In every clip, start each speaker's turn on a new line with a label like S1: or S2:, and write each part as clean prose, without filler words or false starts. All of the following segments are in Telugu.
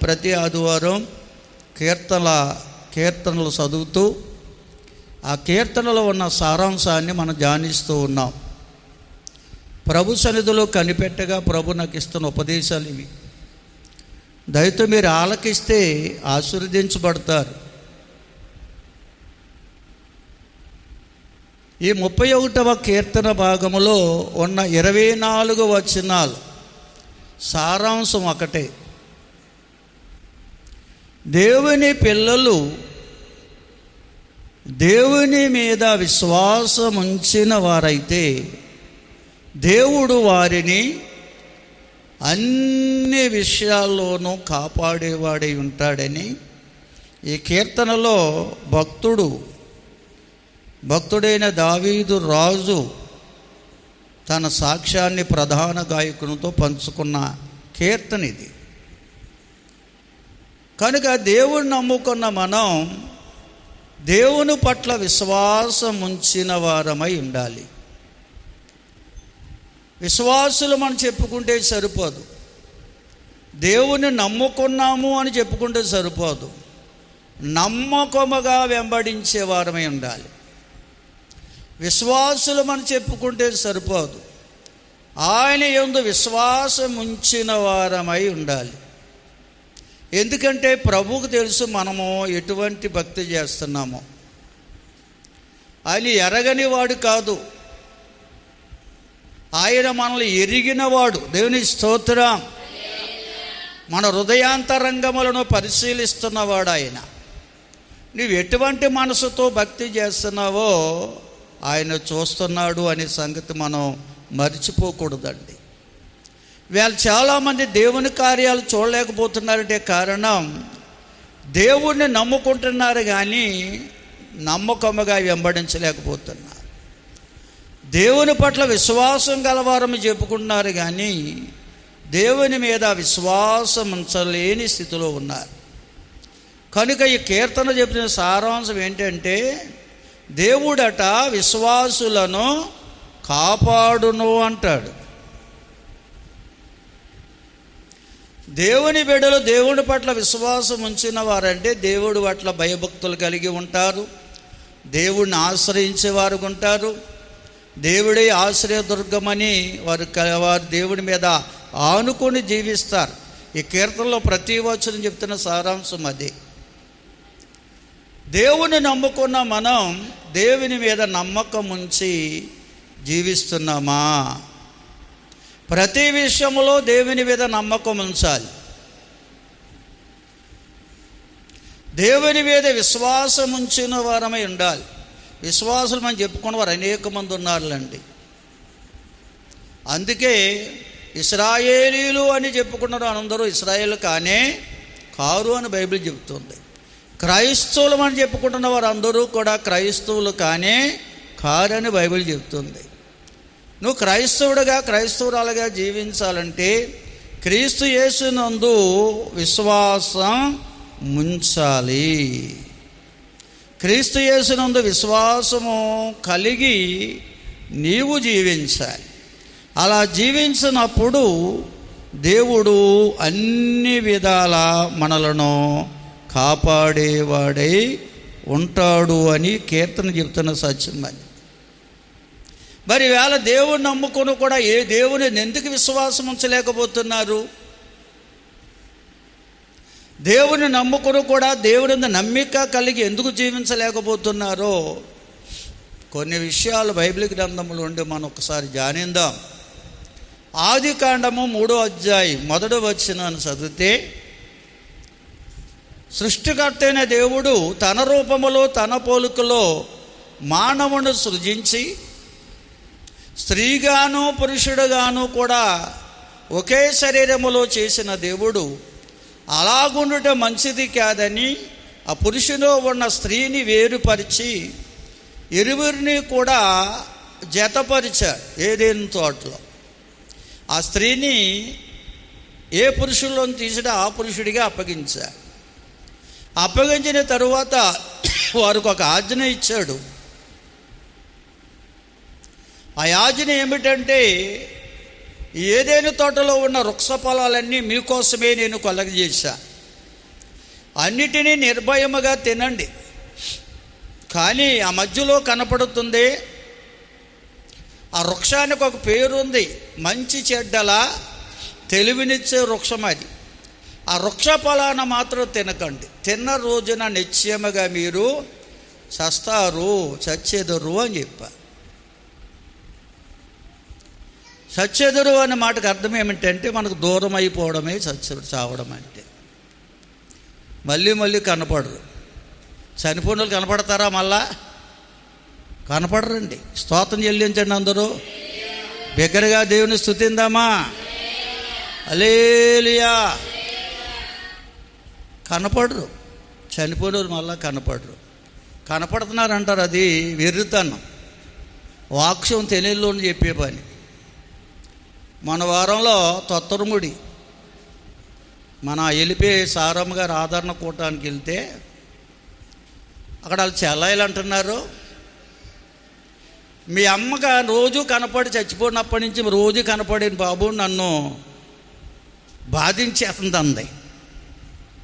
S1: ప్రతి ఆదివారం కీర్తనలు చదువుతూ ఆ కీర్తనలో ఉన్న సారాంశాన్ని మనం ధ్యానిస్తూ ఉన్నాం. ప్రభు సన్నిధిలో కనిపెట్టగా ప్రభు నాకు ఇస్తున్న ఉపదేశాలు ఇవి. దయతో మీరు ఆలకిస్తే ఆశీర్వదించబడతారు. ఈ 31వ కీర్తన భాగములో ఉన్న 24 వచనాలు సారాంశం ఒకటే. దేవుని పిల్లలు దేవుని మీద విశ్వాసం ఉంచిన వారైతే దేవుడు వారిని అన్ని విషయాల్లోనూ కాపాడేవాడై ఉంటాడని ఈ కీర్తనలో భక్తుడైన దావీదు రాజు తన సాక్ష్యాన్ని ప్రధాన గాయకునితో పంచుకున్న కీర్తన ఇది. కనుక దేవుడిని నమ్ముకున్న మనం దేవుని పట్ల విశ్వాసం ఉంచిన వారమై ఉండాలి. విశ్వాసులు మనం చెప్పుకుంటే సరిపోదు, దేవుని నమ్ముకున్నాము అని చెప్పుకుంటే సరిపోదు, నమ్మకముగా వెంబడించే వారమై ఉండాలి. విశ్వాసులు మనం చెప్పుకుంటే సరిపోదు, ఆయన యందు విశ్వాసం ఉంచిన వారమై ఉండాలి. ఎందుకంటే ప్రభువుకు తెలుసు మనము ఎటువంటి భక్తి చేస్తున్నామో. ఆయన ఎరగని వాడు కాదు, ఆయన మనల్ని ఎరిగినవాడు. దేవుని స్తోత్రం. మన హృదయాంతరంగములను పరిశీలిస్తున్నవాడు ఆయన. నువ్వు ఎటువంటి మనసుతో భక్తి చేస్తున్నావో ఆయన చూస్తున్నాడు అనే సంగతి మనం మర్చిపోకూడదండి. వీళ్ళు చాలామంది దేవుని కార్యాలు చూడలేకపోతున్నారంటే కారణం దేవుణ్ణి నమ్ముకుంటున్నారు కానీ నమ్మకముగా వెంబడించలేకపోతున్నారు. దేవుని పట్ల విశ్వాసం గలవారని చెప్పుకుంటున్నారు కానీ దేవుని మీద విశ్వాసం ఉంచలేని స్థితిలో ఉన్నారు. కనుక ఈ కీర్తన చెప్పిన సారాంశం ఏంటంటే, దేవుడట విశ్వాసులను కాపాడును అంటాడు. దేవుని బిడ్డలు దేవుడి పట్ల విశ్వాసం ఉంచిన వారంటే దేవుడి పట్ల భయభక్తులు కలిగి ఉంటారు, దేవుడిని ఆశ్రయించేవారు ఉంటారు, దేవుడే ఆశ్రయదుర్గమని వారు దేవుడి మీద ఆనుకొని జీవిస్తారు. ఈ కీర్తనలో ప్రతి వచనం చెప్తున్న సారాంశం అదే. దేవుని నమ్ముకున్న మనం దేవుని మీద నమ్మకం ఉంచి జీవిస్తున్నామా? ప్రతి విషయంలో దేవుని మీద నమ్మకం ఉంచాలి. దేవుని మీద విశ్వాసం ఉంచిన వారమై ఉండాలి. విశ్వాసులు మనం చెప్పుకున్న వారు అనేక మంది ఉన్నారులండి. అందుకే ఇశ్రాయేలీలు అని చెప్పుకున్నారు అందరూ ఇశ్రాయేలు కానే కారు అని బైబిల్ చెబుతుంది. క్రైస్తవులు అని చెప్పుకుంటున్న వారు అందరూ కూడా క్రైస్తవులు కానే కారు అని బైబిల్ చెబుతుంది. నువ్వు క్రైస్తవురాలుగా జీవించాలంటే క్రీస్తు యేసునందు విశ్వాసం ఉంచాలి. క్రీస్తు యేసునందు విశ్వాసము కలిగి నీవు జీవించాలి. అలా జీవించినప్పుడు దేవుడు అన్ని విధాల మనలను కాపాడేవాడై ఉంటాడు అని కీర్తన చెప్తున్న సత్యం. మరి వేళ దేవుడిని నమ్ముకుని కూడా దేవుని ఎందుకు విశ్వాసం ఉంచలేకపోతున్నారు? దేవుని నమ్ముకుని కూడా దేవుని నమ్మిక కలిగి ఎందుకు జీవించలేకపోతున్నారో కొన్ని విషయాలు బైబిల్ గ్రంథంలో ఉండి మనం ఒకసారి ధ్యానిద్దాం. ఆదికాండము 3వ అధ్యాయం 1వ వచనాన్ని చదివితే, సృష్టికర్త అయిన దేవుడు తన రూపములో తన పోలికలో మానవుని సృజించి స్త్రీగాను పురుషుడుగాను కూడా ఒకే శరీరములో చేసిన దేవుడు అలాగుండుట మంచిది కాదని ఆ పురుషులో ఉన్న స్త్రీని వేరుపరిచి ఇరువురిని కూడా జతపరిచాడు ఏదెను తోటలో. ఆ స్త్రీని ఏ పురుషుల్లోని తీసినా ఆ పురుషుడిగా అప్పగించాడు. అప్పగించిన తరువాత వారికి ఒక ఆజ్ఞ ఇచ్చాడు. ఆ ఆజ్ఞ ఏమిటంటే, ఏదైనా తోటలో ఉన్న వృక్ష ఫలాలన్నీ మీకోసమే నేను కలుగజేశా. అన్నిటినీ నిర్భయముగా తినండి. కానీ ఆ మధ్యలో కనపడుతుంది, ఆ వృక్షానికి ఒక పేరు ఉంది, మంచి చెడ్డల తెలివినిచ్చే వృక్షం అది. ఆ వృక్ష ఫలాన మాత్రం తినకండి, తిన్న రోజున నిశ్చయముగా మీరు చస్తారు, చచ్చెదరు అని చెప్పారు. చచ్చెదరు అనే మాటకు అర్థం ఏమిటంటే మనకు దూరం అయిపోవడమే చావడం అంటే. మళ్ళీ కనపడరు. చనిపోయిన వాళ్ళు కనపడతారా? మళ్ళా కనపడరండి. స్తోత్రం చెల్లించండి అందరూ. బిగ్గరగా దేవుని స్తుతిందామా? హల్లెలూయా. కనపడరు. చనిపోయిన వాళ్ళు మళ్ళా కనపడరు. కనపడుతున్నారంటారు, అది వెర్రితనం, వాక్యం తెలియలోని చెప్పే పని. మన వారంలో తొత్తరుముడి మన వెళ్ళిపోయి సారమ్మ గారు ఆదరణ కూటానికి వెళ్తే అక్కడ వాళ్ళు చెల్లాయిలు అంటున్నారు, మీ అమ్మగా రోజు కనపడి చచ్చిపోయినప్పటి నుంచి రోజు కనపడిన బాబు నన్ను బాధించేస్తుంది అంది.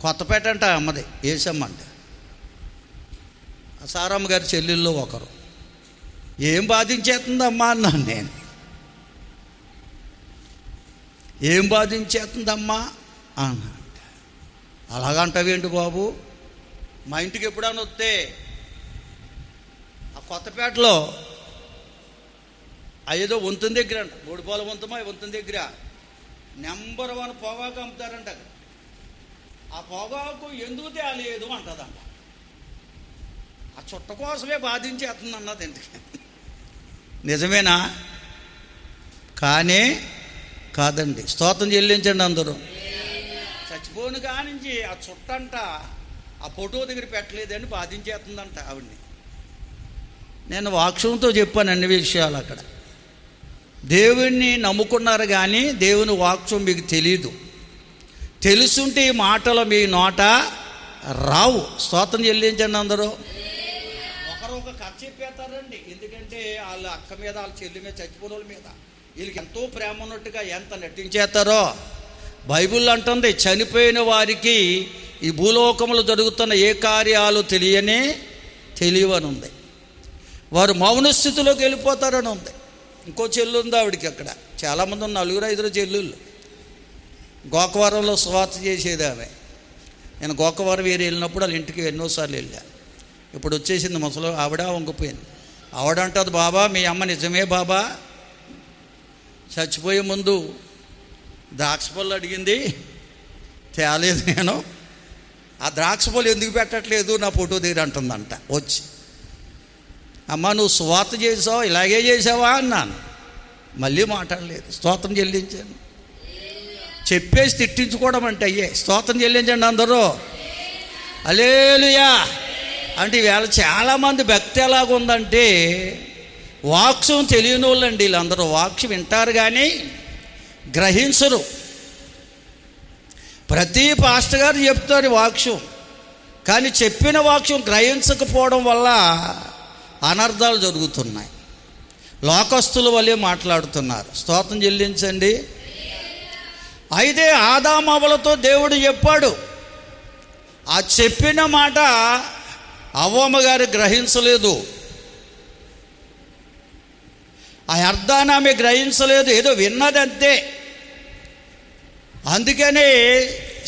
S1: కొత్తపేట అంట అమ్మది, ఏసమ్మ అంటే సారమ్మ గారి చెల్లెళ్ళు ఒకరు. ఏం బాధించేస్తుందమ్మా అన్నాను నేను. ఏం బాధించేస్తుందమ్మా అన్నా. అలాగంటావేంటి బాబు, మా ఇంటికి ఎప్పుడైనా వస్తే ఆ కొత్తపేటలో ఏదో వంతుని దగ్గర అంట, బోడిపాల వంతమా వంతుని దగ్గర నెంబర్ 1 పొగాకు అమ్ముతారంట. ఆ పొగాకు ఎందుకు తేలేదు అంటదంట. ఆ చుట్ట కోసమే బాధించేస్తుంది అన్నది. ఎందుకు నిజమేనా? కానీ కాదండి. స్తోత్రం చెల్లించండి అందరూ. చచ్చిపోను కానించి ఆ చుట్టంట ఆ ఫోటో దగ్గర పెట్టలేదని బాధించేస్తుందంట ఆవిడ్ని. నేను వాక్యంతో చెప్పాను అన్ని విషయాలు. అక్కడ దేవుణ్ణి నమ్ముకున్నారు కానీ దేవుని వాక్యం మీకు తెలీదు. తెలుసుంటే ఈ మాటలు మీ నోట రావు. స్తోత్రం చెల్లించండి అందరూ. ఒకరు ఒక కథ చెప్పేస్తారండి. ఎందుకంటే వాళ్ళ అక్క మీద వాళ్ళ చెల్లి మీద చచ్చిపోయిన వాళ్ళ మీద వీళ్ళకి ఎంతో ప్రేమ ఉన్నట్టుగా ఎంత నటించేస్తారో. బైబిల్ అంటుంది, చనిపోయిన వారికి ఈ భూలోకంలో జరుగుతున్న ఏ కార్యాలు తెలియవని ఉంది. వారు మౌన స్థితిలోకి వెళ్ళిపోతారని ఉంది. ఇంకో చెల్లు ఉంది ఆవిడికి. అక్కడ చాలామంది ఉన్న 4-5 చెల్లుళ్ళు. గోకవరంలో స్వార్థ చేసేది ఆమె. నేను గోకవరం వేరే వెళ్ళినప్పుడు వాళ్ళ ఇంటికి ఎన్నోసార్లు వెళ్ళాను. ఇప్పుడు వచ్చేసింది ముసలి ఆవిడ, వంగిపోయింది. ఆవిడంటది, బాబా మీ అమ్మ నిజమే బాబా, చచ్చిపోయే ముందు ద్రాక్ష పళ్ళు అడిగింది, తేలేదు. నేను ఆ ద్రాక్ష పళ్ళు ఎందుకు పెట్టట్లేదు నా ఫోటో దగ్గర అంటుందంట వచ్చి. అమ్మ నువ్వు స్వార్థ చేసావు, ఇలాగే చేసావా అన్నాను. మళ్ళీ మాట్లాడలేదు. స్తోత్రం చెల్లించాను. చెప్పేసి తిట్టించుకోవడం అంటే అయ్యే. స్తోత్రం చెల్లించండి అందరూ. హల్లెలూయా. అంటే ఈవేళ చాలామంది భక్తి ఎలాగుందంటే వాక్యం తెలియని వాళ్ళండి వీళ్ళందరూ. వాక్యం వింటారు కానీ గ్రహించరు. ప్రతి పాస్టర్ గారు చెప్తారు వాక్యం, కానీ చెప్పిన వాక్యం గ్రహించకపోవడం వల్ల అనర్థాలు జరుగుతున్నాయి. లోకస్తుల వల్లే మాట్లాడుతున్నారు. స్తోత్రం చెల్లించండి. అయితే ఆదామవ్వలతో దేవుడు చెప్పాడు. ఆ చెప్పిన మాట అవ్వమ్మ గారు గ్రహించలేదు. ఆ అర్థాన్ని ఆమె గ్రహించలేదు, ఏదో విన్నదంతే. అందుకనే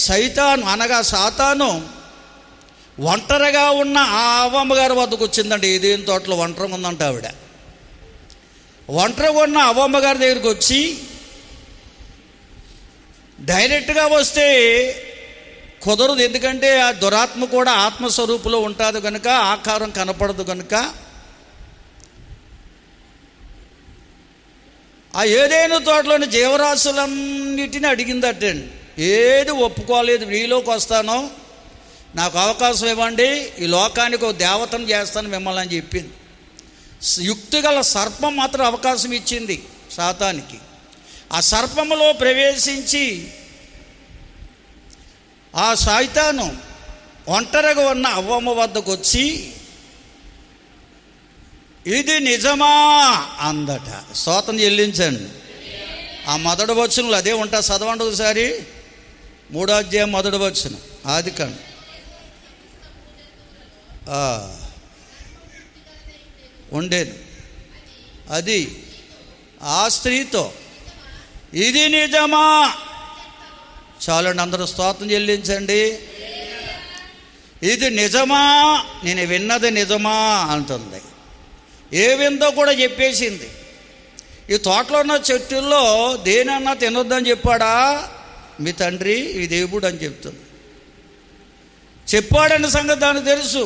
S1: సైతాను అనగా సాతాను ఒంటరిగా ఉన్న ఆ అవ్వమ్మ గారి వద్దకు వచ్చిందండి. ఏదేని తోటలో ఒంటరిగా ఉందంట ఆవిడ. ఒంటరిగా ఉన్న అవ్వమ్మ గారి దగ్గరికి వచ్చి డైరెక్ట్గా వస్తే కుదరదు. ఎందుకంటే ఆ దురాత్మ కూడా ఆత్మస్వరూపులో ఉంటుంది కనుక, ఆకారం కనపడదు కనుక ఆ ఏదైనా తోటలోని జీవరాశులన్నిటిని అడిగిందటండి. ఏది ఒప్పుకోలేదు. నీలోకి వస్తాను, నాకు అవకాశం ఇవ్వండి, ఈ లోకానికి ఒక దేవతను చేస్తాను మిమ్మల్ని అని చెప్పింది. యుక్తిగల సర్పం మాత్రం అవకాశం ఇచ్చింది సాతానికి. ఆ సర్పములో ప్రవేశించి ఆ సైతాను ఒంటరిగా ఉన్న అవ్వమ్మ వద్దకు వచ్చి ఇది నిజమా అందట. స్తోత్రం చెల్లించండి. ఆ మొదటి వచనంలో అదే ఉంటా. చదవండి ఒకసారి. 3వ అధ్యాయం 1వ వచనం, ఆదికాండం. ఉండేను. అది ఆ స్త్రీతో ఇది నిజమా? చాలండి, అందరూ స్తోత్రం చెల్లించండి. ఇది నిజమా, నేను విన్నది నిజమా అంటుంది. ఏ విందో కూడా చెప్పేసింది. ఈ తోటలో ఉన్న చెట్టుల్లో దేనన్నా తినొద్దని చెప్పాడా మీ తండ్రి? ఈ దేవుడు అని చెప్తుంది. చెప్పాడన్న సంగతి దానికి తెలుసు.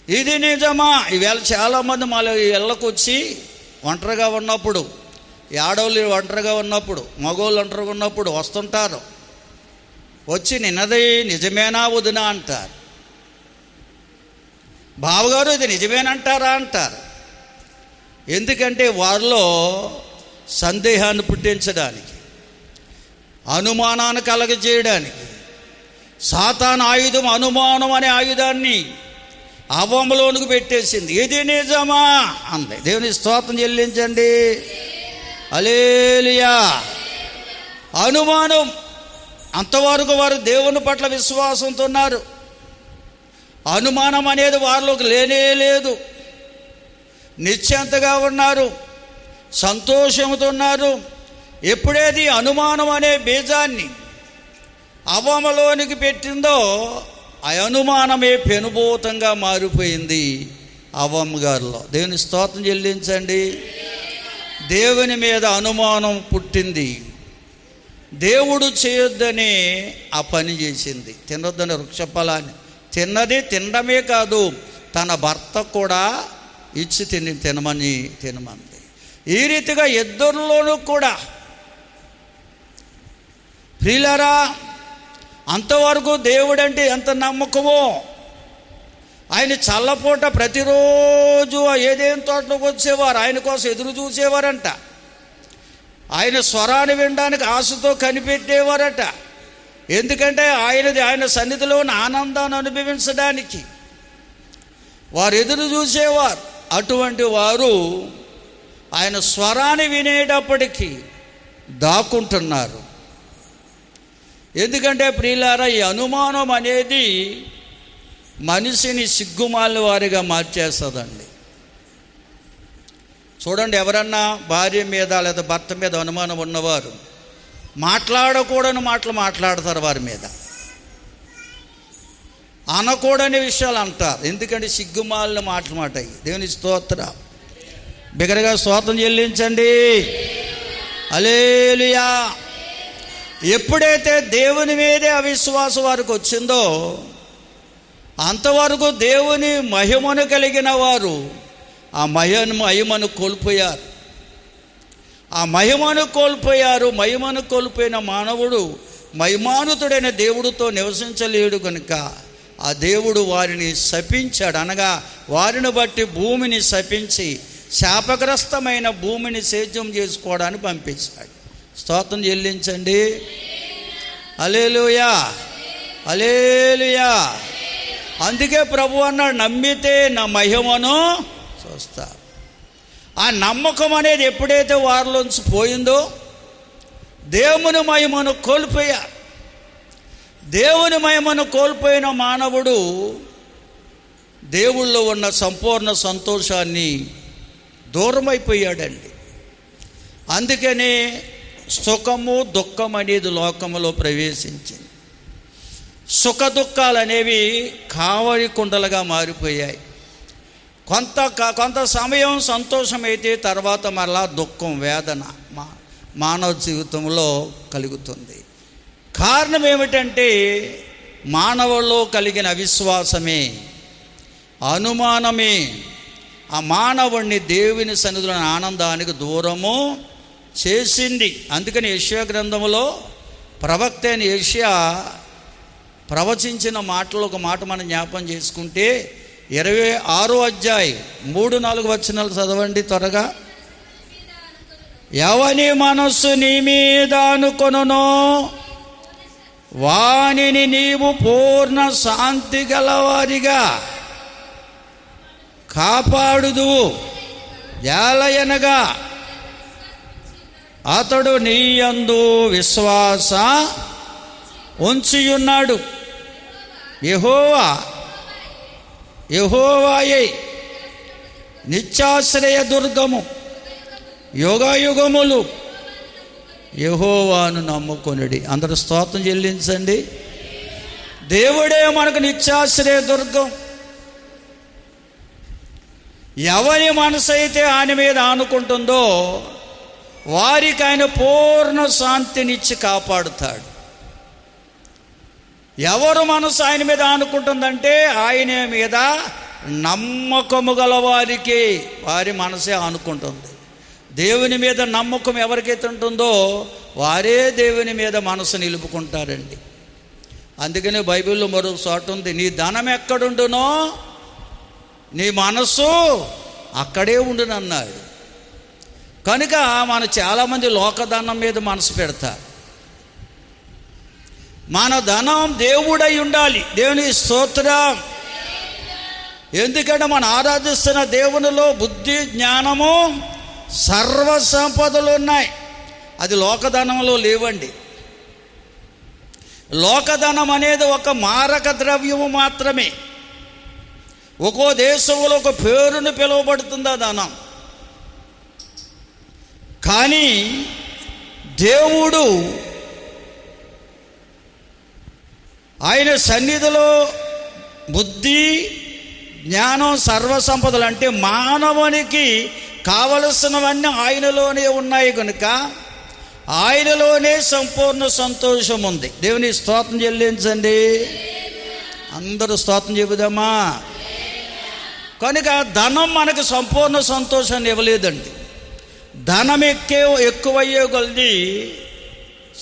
S1: ఇది నిజమా? ఈవేళ చాలామంది మా ఇళ్ళకు వచ్చి ఒంటరిగా ఉన్నప్పుడు, ఆడవాళ్ళు ఒంటరిగా ఉన్నప్పుడు, మగవాళ్ళు ఒంటరిగా ఉన్నప్పుడు వస్తుంటారు. వచ్చి నిన్నది నిజమేనా వదినా అంటారు. బావగారు ఇది నిజమేనంటారా అంటారు. ఎందుకంటే వారిలో సందేహాన్ని పుట్టించడానికి, అనుమానాన్ని కలగజేయడానికి సాతాను ఆయుధం, అనుమానం అనే ఆయుధాన్ని అవ్వమ్మలోనికి పెట్టేసింది. ఇది నిజమా అంది. దేవుని స్తోత్రం చెల్లించండి. హల్లెలూయా. అనుమానం. అంతవరకు వారు దేవుని పట్ల విశ్వాసంతో ఉన్నారు. అనుమానం అనేది వారిలోకి లేనే లేదు. నిశ్చింతగా ఉన్నారు, సంతోషంతో ఉన్నారు. ఎప్పుడేది అనుమానం అనే బీజాన్ని అవ్వమలోనికి పెట్టిందో ఆ అనుమానమే పెనుభూతంగా మారిపోయింది అవ్వమ్మ గారిలో. దేవుని స్తోత్రం చెల్లించండి. దేవుని మీద అనుమానం పుట్టింది. దేవుడు చేయొద్దని ఆ పని చేసింది. తినొద్దని వృక్షఫలాన్ని తిన్నది. తినడమే కాదు, తన భర్త కూడా ఇచ్చి తినమంది. ఈ రీతిగా ఇద్దరిలోనూ కూడా ప్రియులారా, అంతవరకు దేవుడంటే ఎంత నమ్మకమో. ఆయన చల్లపూట ప్రతిరోజు ఏదేం తోటలోకి వచ్చేవారు, ఆయన కోసం ఎదురు చూసేవారంట. ఆయన స్వరాన్ని వినడానికి ఆశతో కనిపెట్టేవారట. ఎందుకంటే ఆయన సన్నిధిలో ఉన్న ఆనందాన్ని అనుభవించడానికి వారు ఎదురు చూసేవారు. అటువంటి వారు ఆయన స్వరాన్ని వినేటప్పటికీ దాక్కుంటున్నారు. ఎందుకంటే ప్రియులారా, ఈ అనుమానం అనేది మనిషిని సిగ్గుమాలిన వారిగా మార్చేస్తుందండి. చూడండి, ఎవరన్నా భార్య మీద లేదా భర్త మీద అనుమానం ఉన్నవారు మాట్లాడకూడని మాటలు మాట్లాడతారు. వారి మీద అనకూడని విషయాలు అంటారు. ఎందుకంటే సిగ్గుమాలిన మాటలు మాటాయి. దేవుని స్తోత్రం. బిగ్గరగా స్తోత్రం చెల్లించండి. హల్లెలూయా. ఎప్పుడైతే దేవుని మీదే అవిశ్వాసం వారికి వచ్చిందో అంతవరకు దేవుని మహిమను కలిగిన వారు ఆ మహిమను కోల్పోయారు. ఆ మహిమను కోల్పోయిన మానవుడు మహిమానుతుడైన దేవుడితో నివసించలేడు కనుక ఆ దేవుడు వారిని శపించాడు. అనగా వారిని బట్టి భూమిని శపించి శాపగ్రస్తమైన భూమిని సేద్యం చేసుకోవడానికి పంపించాడు. స్తోత్రం చెల్లించండి. హల్లెలూయా, హల్లెలూయా. అందుకే ప్రభు అన్నాడు, నమ్మితే నా మహిమను చూస్తా. ఆ నమ్మకం అనేది ఎప్పుడైతే వారిలోంచి పోయిందో దేవుని మహిమను కోల్పోయారు. దేవుని మహిమను కోల్పోయిన మానవుడు దేవుళ్ళో ఉన్న సంపూర్ణ సంతోషాన్ని దూరమైపోయాడండి. అందుకనే సుఖము దుఃఖం అనేది లోకములో ప్రవేశించింది. సుఖ దుఃఖాలు అనేవి కావడి కుండలుగా మారిపోయాయి. కొంత సమయం సంతోషమైతే తర్వాత మరలా దుఃఖం, వేదన మానవ జీవితంలో కలుగుతుంది. కారణం ఏమిటంటే మానవుల్లో కలిగిన అవిశ్వాసమే, అనుమానమే ఆ మానవుణ్ణి దేవుని సన్నిధిలో ఆనందానికి దూరము చేసింది. అందుకని యెషయా గ్రంథంలో ప్రవక్త అయిన యెషయా ప్రవచించిన మాటలు ఒక మాట మనం జ్ఞాపం చేసుకుంటే 26వ అధ్యాయం 3-4 వచనాలు చదవండి త్వరగా. ఎవని మనస్సు నీ మీద అనుకొనునో వానిని నీవు పూర్ణ శాంతి గలవారిగా కాపాడుదువు. ఏలయనగా అతడు నీ యందు విశ్వాస ఉంచియున్నాడు. యెహోవా యెహోవాయే నిత్యాశ్రయ దుర్గము, యుగయుగములు యెహోవాను నమ్ముకొనుడి. అందరూ స్తోత్రం చెల్లించండి. దేవుడే మనకు నిత్యాశ్రయ దుర్గం. ఎవరి మనసు అయితే ఆయన మీద ఆనుకుంటుందో వారికి ఆయన పూర్ణ శాంతినిచ్చి కాపాడుతాడు. ఎవరు మనసు ఆయన మీద ఆనుకుంటుందంటే ఆయన మీద నమ్మకము గల వారికి వారి మనసే ఆనుకుంటుంది. దేవుని మీద నమ్మకం ఎవరికైతే ఉంటుందో వారే దేవుని మీద మనసు నిలుపుకుంటారండి. అందుకనే బైబిల్లో మరొక చోట ఉంది, నీ ధనం ఎక్కడుండునో నీ మనసు అక్కడే ఉండునన్నాడు. కనుక మన చాలామంది లోకధనం మీద మనసు పెడతారు. మన ధనం దేవుడై ఉండాలి. దేవుని స్తోత్రం. ఎందుకంటే మనం ఆరాధిస్తున్న దేవునిలో బుద్ధి, జ్ఞానము, సర్వ సంపదలు ఉన్నాయి. అది లోకధనంలో లేవండి. లోకధనం అనేది ఒక మారక ద్రవ్యము మాత్రమే. ఒక్కో దేశంలో ఒక పేరును పిలువబడుతుంది ఆ ధనం. కానీ దేవుడు ఆయన సన్నిధిలో బుద్ధి, జ్ఞానం, సర్వసంపదలు అంటే మానవునికి కావలసినవన్నీ ఆయనలోనే ఉన్నాయి కనుక ఆయనలోనే సంపూర్ణ సంతోషం ఉంది. దేవుని స్తోత్రం చెల్లించండి. అందరూ స్తోత్రం చెబుదామా? కనుక ధనం మనకు సంపూర్ణ సంతోషాన్ని ఇవ్వలేదండి. ధనం ఎక్కువయ్యే కొలది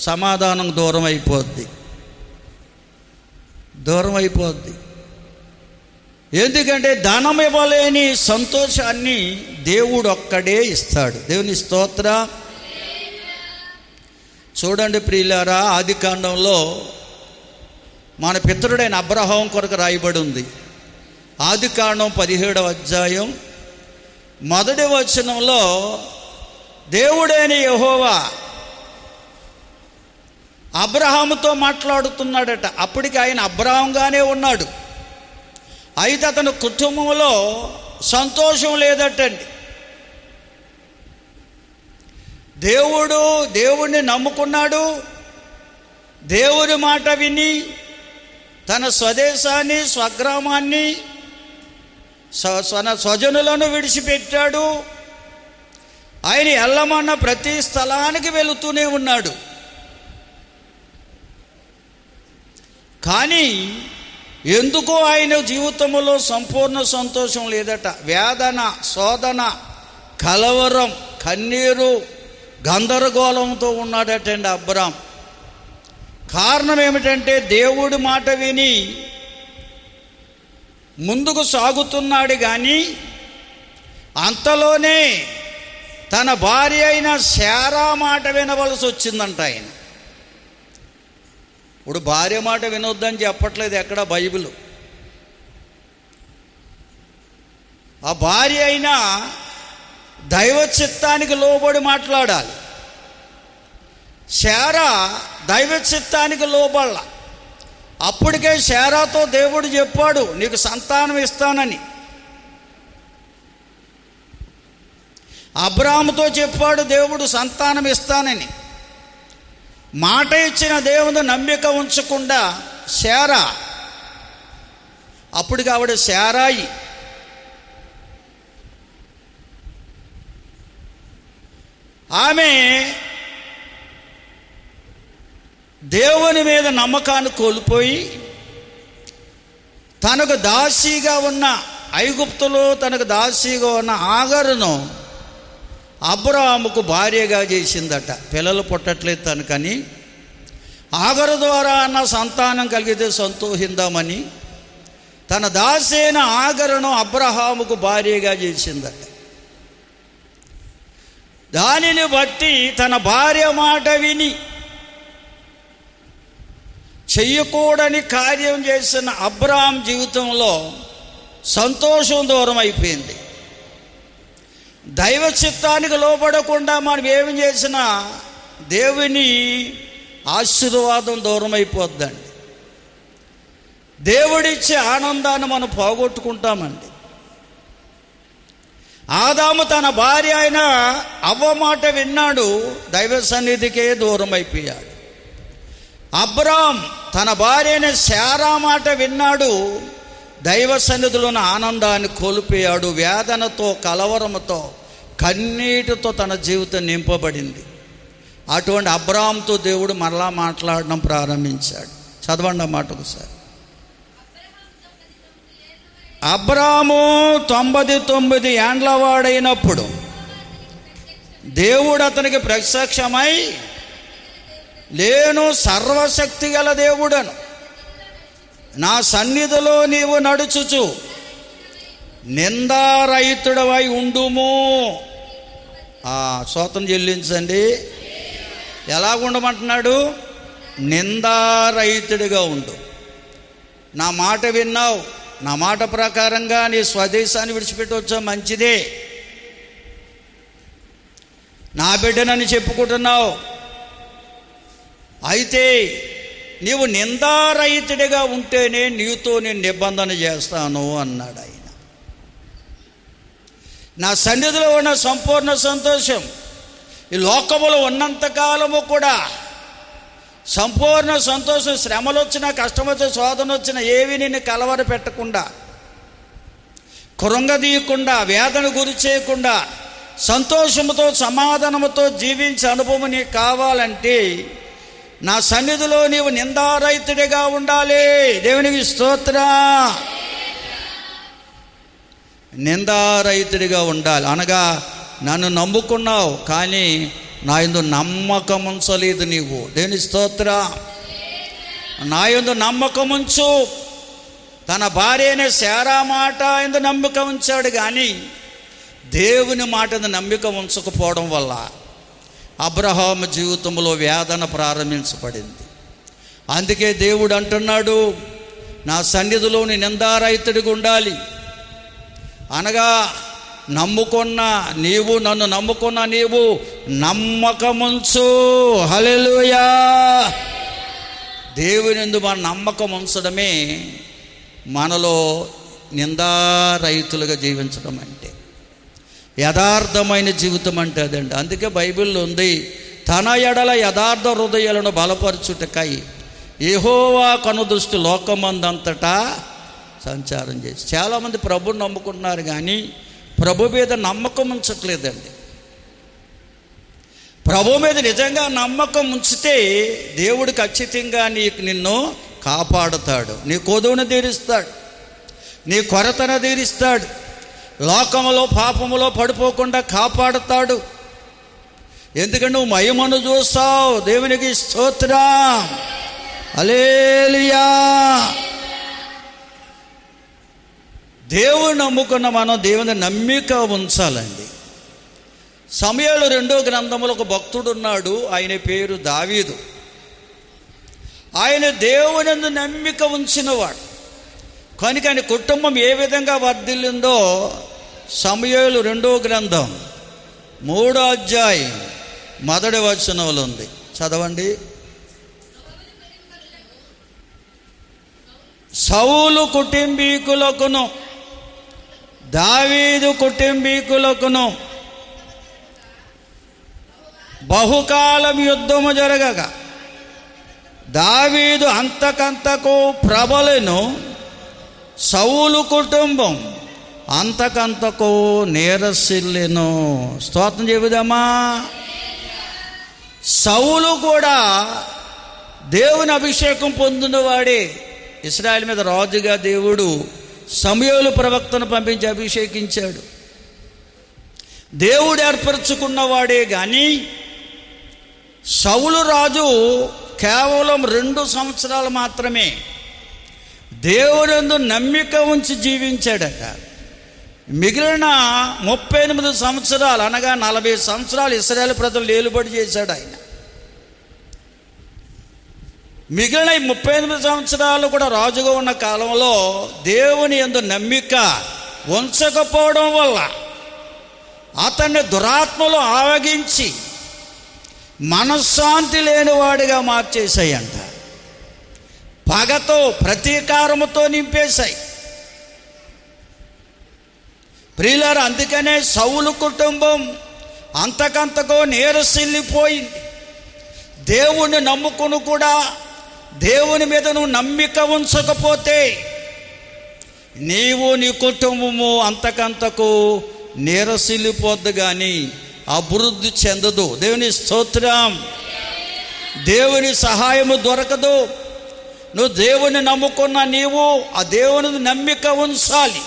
S1: సమాధానం దూరం అయిపోద్ది. ఎందుకంటే ధనం ఇవ్వలేని సంతోషాన్ని దేవుడు ఒక్కడే ఇస్తాడు. దేవుని స్తోత్ర. చూడండి ప్రియులారా, ఆదికాండంలో మన పితరుడైన అబ్రహాం కొరకు రాయబడి ఉంది. ఆదికాండం 17వ అధ్యాయం 1వ వచనంలో దేవుడైన యెహోవా అబ్రహాముతో మాట్లాడుతున్నాడట. అప్పటికి ఆయన అబ్రహాంగానే ఉన్నాడు. అయితే అతని కుటుంబంలో సంతోషం లేదటండి. దేవుడిని నమ్ముకున్నాడు. దేవుడి మాట విని తన స్వదేశాన్ని, స్వగ్రామాన్ని, స్వజనులను విడిచిపెట్టాడు. ఆయన వెళ్ళమన్న ప్రతి స్థలానికి వెళుతూనే ఉన్నాడు. కానీ ఎందుకో ఆయన జీవితంలో సంపూర్ణ సంతోషం లేదట. వేదన, శోధన, కలవరం, కన్నీరు, గందరగోళంతో ఉన్నాడటండి అబ్రాం. కారణం ఏమిటంటే దేవుడి మాట విని ముందుకు సాగుతున్నాడు. కానీ అంతలోనే తన భార్య అయిన శారా మాట వినవలసి వచ్చిందంట ఆయన. ఇప్పుడు భార్య మాట వినొద్దని చెప్పట్లేదు ఎక్కడ బైబిల్. ఆ భార్య అయినా దైవ చిత్తానికి లోబడి మాట్లాడాలి. శారా దైవ చిత్తానికి లోబడాల. అప్పటికే శారాతో దేవుడు చెప్పాడు, నీకు సంతానం ఇస్తానని. అబ్రాహాముతో చెప్పాడు దేవుడు సంతానం ఇస్తానని. మాట ఇచ్చిన దేవుని నమ్మిక ఉంచకుండా శారా, అప్పటికి ఆవిడ శారాయి, ఆమె దేవుని మీద నమ్మకాన్ని కోల్పోయి తనకు దాసీగా ఉన్న ఐగుప్తులో తనకు దాసీగా ఉన్న ఆగరును అబ్రాహాముకు భార్యగా చేసిందట. పిల్లలు పుట్టట్లేదు తనకని ఆగరు ద్వారా అన్న సంతానం కలిగితే సంతోషిద్దామని తన దాసైన ఆగరును అబ్రహాముకు భార్యగా చేసిందట. దానిని బట్టి తన భార్య మాట విని చెయ్యకూడని కార్యం చేసిన అబ్రహాం జీవితంలో సంతోషం దూరం అయిపోయింది. దైవ చిత్తానికి లోబడకుండా మనం ఏమి చేసినా దేవుని ఆశీర్వాదం దూరం అయిపోద్దండి. దేవుడిచ్చే ఆనందాన్ని మనం పోగొట్టుకుంటామండి. ఆదాము తన భార్య అయిన అవ్వ మాట విన్నాడు, దైవ సన్నిధికే దూరం అయిపోయాడు. అబ్రాం తన భార్య అయిన శారా మాట విన్నాడు, దైవ సన్నిధిలోని ఆనందాన్ని కోల్పోయాడు. వేదనతో, కలవరంతో, కన్నీటితో తన జీవితం నింపబడింది. అటువంటి అబ్రాంతో దేవుడు మరలా మాట్లాడడం ప్రారంభించాడు. చదవండి ఆ మాట ఒకసారి. అబ్రాము 99 ఏండ్ల వాడైనప్పుడు దేవుడు అతనికి ప్రత్యక్షమై, నేను సర్వశక్తి గల దేవుడను, నా సన్నిధిలో నీవు నడుచుచు నిందారహితుడవై ఉండుము. స్తోత్రం చెల్లించండి. ఎలాగుండమంటున్నాడు? నిందారహితుడిగా ఉండు. నా మాట విన్నావు, నా మాట ప్రకారంగా నీ స్వదేశాన్ని విడిచిపెట్టి వచ్చా, మంచిదే. నా బిడ్డనని చెప్పుకుంటున్నావు, అయితే నీవు నిందారహితుడిగా ఉంటేనే నీతో నేను నిబంధన చేస్తాను అన్నాడు ఆయన. నా సన్నిధిలో ఉన్న సంపూర్ణ సంతోషం ఈ లోకములో ఉన్నంతకాలము కూడా సంపూర్ణ సంతోషం. శ్రమలు వచ్చినా, కష్టం వచ్చిన, శోధన వచ్చినా ఏవి నిన్ను కలవర పెట్టకుండా, కృంగదీయకుండా, వేదన గురి చేయకుండా సంతోషముతో సమాధానముతో జీవించే అనుభవం నీకు కావాలంటే నా సన్నిధిలో నీవు నిందారహితుడిగా ఉండాలి. దేవునికి స్తోత్రం. నిందారహితుడిగా ఉండాలి అనగా నన్ను నమ్ముకున్నావు కానీ నా యందు నమ్మకం ఉంచలేదు నీవు. దేవుని స్తోత్రం. నా యందు నమ్మకం ఉంచు. తన భార్య అయిన శారా మాట యందు నమ్మకం ఉంచాడు కానీ దేవుని మాట నమ్మిక ఉంచకపోవడం వల్ల అబ్రహాము జీవితంలో వేదన ప్రారంభించబడింది. అందుకే దేవుడు అంటున్నాడు, నా సన్నిధిలోని నిందారహితుడిగా ఉండాలి అనగా నమ్ముకున్న నీవు, నన్ను నమ్ముకున్న నీవు నమ్మకముంచు. హల్లెలూయా. దేవుని యందు మన నమ్మకం ఉంచడమే మనలో నిందారహితులుగా జీవించడం అంటే, యథార్థమైన జీవితం అంటే అదండి. అందుకే బైబిల్లో ఉంది, తన ఎడల యథార్థ హృదయాలను బలపరచుటకై యెహోవా కనుదృష్టి లోకమందంతటా సంచారం చేసి. చాలామంది ప్రభువుని నమ్ముకుంటున్నారు కానీ ప్రభు మీద నమ్మకం ఉంచట్లేదండి. ప్రభు మీద నిజంగా నమ్మకం ఉంచితే దేవుడు ఖచ్చితంగా నిన్ను కాపాడుతాడు, నీ కొదువును తీరుస్తాడు, నీ కొరతను తీరుస్తాడు, లోకములో పాపములో పడిపోకుండా కాపాడుతాడు. ఎందుకంటే నువ్వు మహిమను చూస్తావు. దేవునికి స్తోత్రం. హల్లెలూయా. దేవుని నమ్ముకున్న మనం దేవుని నమ్మిక ఉంచాలండి. సమూయేలు 2వ గ్రంథంలో ఒక భక్తుడు ఉన్నాడు, ఆయన పేరు దావీదు. ఆయన దేవుని యందు నమ్మిక ఉంచినవాడు కనుక ఆయన కుటుంబం ఏ విధంగా వర్ధిల్లిందో సమూయేలు 2వ గ్రంథం 3వ అధ్యాయం 1వ వచనంలో ఉంది. చదవండి. సౌలు కుటుంబీకులకును దావీదు కుటుంబీకులకును బహుకాలం యుద్ధము జరగగా దావీదు అంతకంతకు ప్రబలెను, సౌలు కుటుంబం అంతకంతకు నీరసిల్లెను. స్తోత్రం చెబుదామా. సౌలు కూడా దేవుని అభిషేకం పొందినవాడే. ఇశ్రాయేలు మీద రాజుగా దేవుడు సమూయేలు ప్రవక్తను పంపించి అభిషేకించాడు. దేవుడు ఏర్పరచుకున్నవాడే కానీ సౌలు రాజు కేవలం 2 సంవత్సరాలు మాత్రమే దేవుని యందు నమ్మిక ఉంచి జీవించాడట. మిగిలిన 38 సంవత్సరాలు అనగా 40 సంవత్సరాలు ఇశ్రాయేలు ప్రజలు ఏలుబడి చేశాడు ఆయన. మిగిలిన 38 సంవత్సరాలు కూడా రాజుగా ఉన్న కాలంలో దేవుని యందు నమ్మిక ఉంచకపోవడం వల్ల అతన్ని దురాత్మలు ఆవగించి మనశ్శాంతి లేనివాడిగా మార్చేసాయంట. పగతో, ప్రతీకారముతో నింపేశాయి. ప్రియులారా, అందుకనే సౌలు కుటుంబం అంతకంతకో నీరసిల్లిపోయింది. దేవుణ్ణి నమ్ముకుని కూడా దేవుని మీద నువ్వు నమ్మిక ఉంచకపోతే నీవు నీ కుటుంబము అంతకంతకు నీరసిల్లిపోద్దు కానీ అభివృద్ధి చెందదు. దేవుని స్తోత్రం. దేవుని సహాయము దొరకదు. నువ్వు దేవుని నమ్ముకున్న నీవు ఆ దేవుని నమ్మిక ఉంచాలి.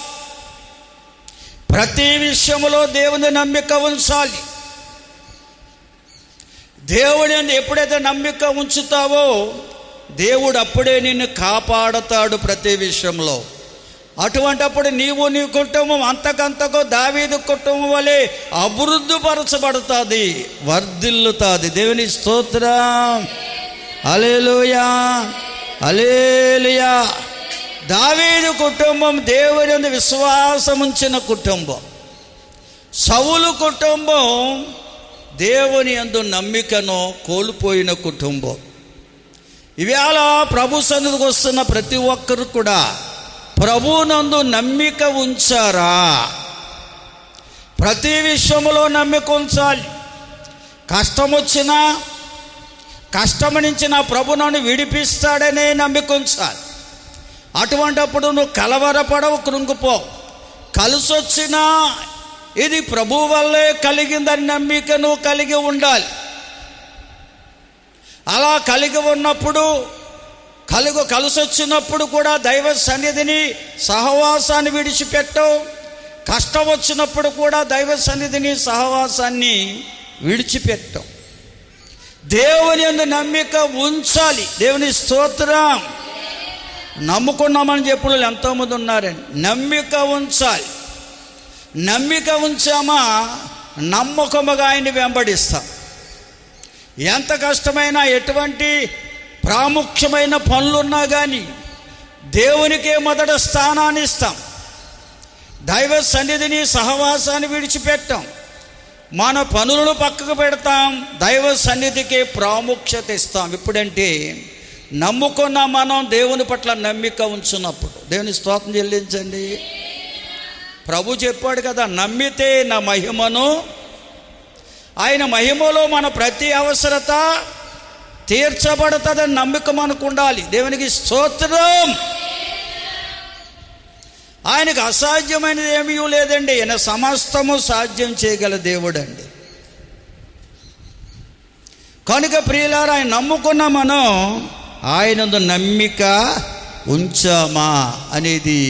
S1: ప్రతి విషయంలో దేవుని నమ్మిక ఉంచాలి. దేవుని ఎప్పుడైతే నమ్మిక ఉంచుతావో దేవుడు అప్పుడే నిన్ను కాపాడతాడు ప్రతి విషయంలో. అటువంటప్పుడు నీవు నీ కుటుంబం అంతకంతకు దావీదు కుటుంబం వలె అభివృద్ధి పరచబడుతుంది, వర్ధిల్లుతుంది. దేవుని స్తోత్రం. హల్లెలూయా, హల్లెలూయా. దావీదు కుటుంబం దేవుని యందు విశ్వాసం ఉంచిన కుటుంబం. సౌలు కుటుంబం దేవుని యందు నమ్మికను కోల్పోయిన కుటుంబం. ఇవాళ ప్రభు సన్నిధికి వస్తున్న ప్రతి ఒక్కరు కూడా ప్రభువునందు నమ్మిక ఉంచారా? ప్రతి విషయంలో నమ్మిక ఉంచాలి. కష్టం వచ్చినా, కష్టం నుంచి నా ప్రభు నన్ను విడిపిస్తాడనే నమ్మిక ఉంచాలి. అటువంటప్పుడు నువ్వు కలవరపడవు, కృంగిపో. కలిసొచ్చినా ఇది ప్రభు వల్లే కలిగిందని నమ్మిక నువ్వు కలిగి ఉండాలి. అలా కలిగి ఉన్నప్పుడు కలిసొచ్చినప్పుడు కూడా దైవ సన్నిధిని, సహవాసాన్ని విడిచిపెట్టవు. కష్టం వచ్చినప్పుడు కూడా దైవ సన్నిధిని, సహవాసాన్ని విడిచిపెట్టవు. దేవుని యందు నమ్మిక ఉంచాలి. దేవుని స్తోత్రం. నమ్ముకున్నామని చెప్పిన వాళ్ళు ఎంతోమంది ఉన్నారండి. నమ్మిక ఉంచాలి. నమ్మిక ఉంచామా నమ్మకముగా ఆయన్ని వెంబడిస్తాం. ఎంత కష్టమైనా, ఎటువంటి ప్రాముఖ్యమైన పనులున్నా కానీ దేవునికే మొదట స్థానాన్ని ఇస్తాం. దైవ సన్నిధిని, సహవాసాన్ని విడిచిపెట్టాం. మన పనులను పక్కకు పెడతాం, దైవ సన్నిధికి ప్రాముఖ్యత ఇస్తాం. ఎప్పుడంటే నమ్ముకున్న మనం దేవుని పట్ల నమ్మిక ఉంచున్నప్పుడు. దేవుని స్తోత్రం చెల్లించండి. ప్రభు చెప్పాడు కదా, నమ్మితే నా మహిమను, ఆయన మహిమలో మన ప్రతి అవసరత తీర్చబడుతుందని నమ్మిక మనకు ఉండాలి. దేవునికి స్తోత్రం. ఆయనకు అసాధ్యమైనది ఏమీ లేదండి. ఆయన సమస్తము సాధ్యం చేయగల దేవుడు అండి. కనుక ప్రియులారా, ఆయన నమ్ముకున్న మనం ఆయనందు నమ్మిక ఉంచామా అనేది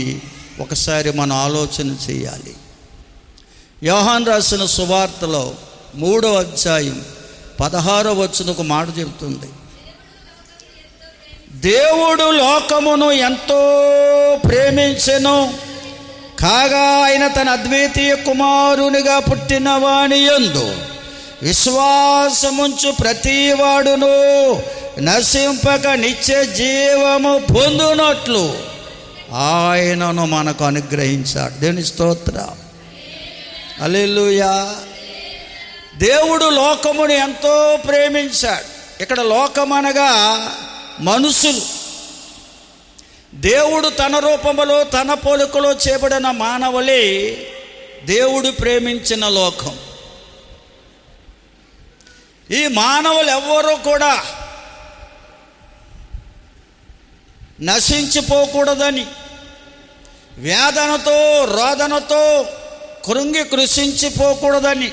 S1: ఒకసారి మనం ఆలోచన చేయాలి. యోహాను రాసిన సువార్తలో 3వ అధ్యాయం 16వ వచనం ఒక మాట చెబుతుంది. దేవుడు లోకమును ఎంతో ప్రేమించెను, కాగా ఆయన తన అద్వితీయ కుమారునిగా పుట్టిన వాని యందు విశ్వాసముంచు ప్రతివాడును నశింపక నిత్య జీవము పొందునట్లు ఆయనను మనకు అనుగ్రహించాడు. దేవుని స్తోత్రం. హల్లెలూయా. దేవుడు లోకమును ఎంతో ప్రేమించాడు. ఇక్కడ లోకం అనగా మనుషులు. దేవుడు తన రూపములో, తన పోలికలో చేయబడిన మానవులే దేవుడు ప్రేమించిన లోకం. ఈ మానవులు ఎవ్వరూ కూడా నశించిపోకూడదని, వేదనతో, రోదనతో కృంగి కృషించిపోకూడదని,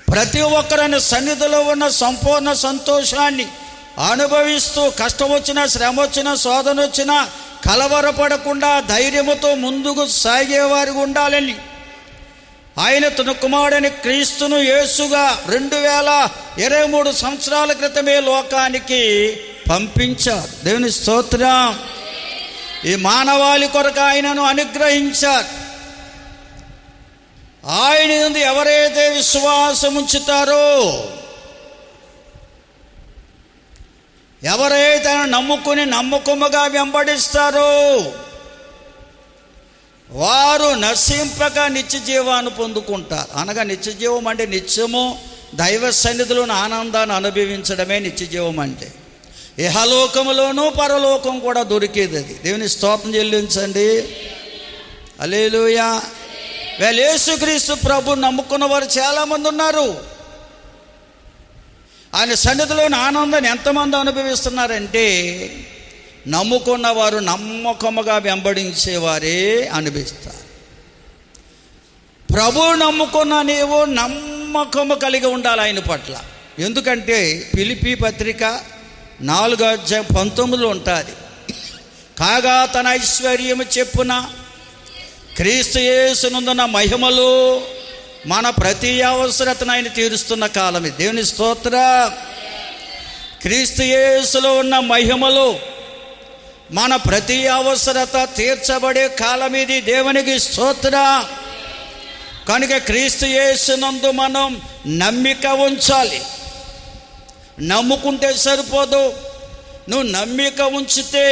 S1: ప్రతి ఒక్కరిని సన్నిధిలో ఉన్న సంపూర్ణ సంతోషాన్ని అనుభవిస్తూ, కష్టం వచ్చినా, శ్రమ వచ్చినా, శోధన వచ్చినా కలవరపడకుండా ధైర్యముతో ముందుకు సాగేవారికి ఉండాలని ఆయన తన కుమారుడైన క్రీస్తును యేసుగా 2023 సంవత్సరాల క్రితమే లోకానికి పంపించారు. దేవుని స్తోత్రం. ఈ మానవాళి కొరకు ఆయనను అనుగ్రహించారు. ఆయన యందు ఎవరైతే విశ్వాసం ఉంచుతారో, ఎవరైతే నమ్ముకుని నమ్మకముగా వెంబడిస్తారో వారు నశింపక నిత్య జీవాన్ని పొందుకుంటారు. అనగా నిత్య జీవం అంటే నిత్యము దైవ సన్నిధిలోని ఆనందాన్ని అనుభవించడమే నిత్య జీవం అంటే. ఇహలోకములోనూ పరలోకం కూడా దొరికేది అది. దేవుని స్తోత్రం చెల్లించండి. హల్లెలూయా. యేసుక్రీస్తు ప్రభు నమ్ముకున్న వారు చాలామంది ఉన్నారు. ఆయన సన్నిధిలోని ఆనందాన్ని ఎంతమంది అనుభవిస్తున్నారంటే నమ్ముకున్న వారు నమ్మకముగా వెంబడించేవారే అనుభవిస్తారు. ప్రభువు నమ్ముకున్న నీవు నమ్మకము కలిగి ఉండాలి ఆయన పట్ల. ఎందుకంటే ఫిలిప్పీ పత్రిక 4:19 ఉంటుంది. కాగా తన ఐశ్వర్యము చెప్పున క్రీస్తు యేసునందున్న మహిమలో మన ప్రతి అవసరతను ఆయన తీరుస్తున్న కాలం ఇది. దేవుని స్తోత్రం. క్రీస్తు యేసులో ఉన్న మహిమలో మన ప్రతి అవసరత తీర్చబడే కాలం ఇది. దేవునికి స్తోత్రం. కనుక క్రీస్తు యేసునందు మనం నమ్మిక ఉంచాలి. నమ్ముకుంటే సరిపోదు, నువ్వు నమ్మిక ఉంచితే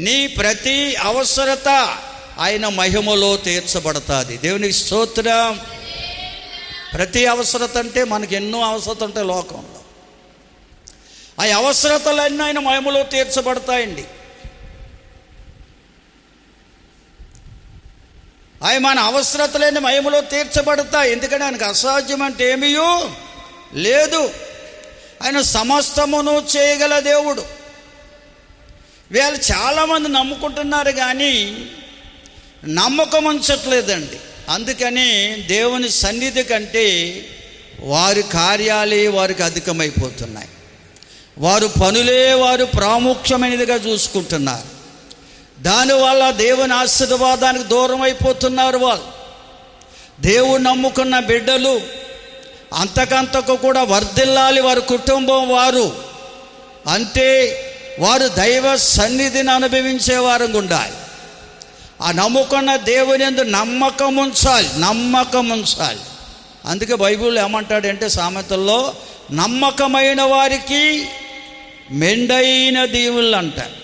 S1: నీ ప్రతి అవసరత ఆయన మహిమలో తీర్చబడుతుంది. దేవునికి స్తోత్రం. ప్రతి అవసరత అంటే మనకి ఎన్నో అవసరత ఉంటాయి లోకంలో. ఆ అవసరతలన్నీ ఆయన మహిమలో తీర్చబడతాయండి. అవి మన అవసరతలన్నీ మహిమలో తీర్చబడతాయి. ఎందుకంటే ఆయనకు అసాధ్యం అంటే ఏమీ లేదు. ఆయన సమస్తమును చేయగల దేవుడు. వీళ్ళు చాలామంది నమ్ముకుంటున్నారు కానీ నమ్మకం ఉంచట్లేదండి. అందుకని దేవుని సన్నిధి కంటే వారి కార్యాలే వారికి అధికమైపోతున్నాయి. వారు పనులే వారు ప్రాముఖ్యమైనదిగా చూసుకుంటున్నారు. దానివల్ల దేవుని ఆశీర్వాదానికి దూరం అయిపోతున్నారు. వాళ్ళు దేవుడు నమ్ముకున్న బిడ్డలు అంతకంతకు కూడా వర్ధిల్లాలి. వారి కుటుంబం వారు అంటే వారు దైవ సన్నిధిని అనుభవించేవారు ఉండాలి. ఆ నమ్ముకున్న దేవుని యందు నమ్మకం ఉంచాలి. అందుకే బైబిల్ ఏమంటాడంటే సామెతల్లో నమ్మకమైన వారికి మెండైన దీవులు అంటారు.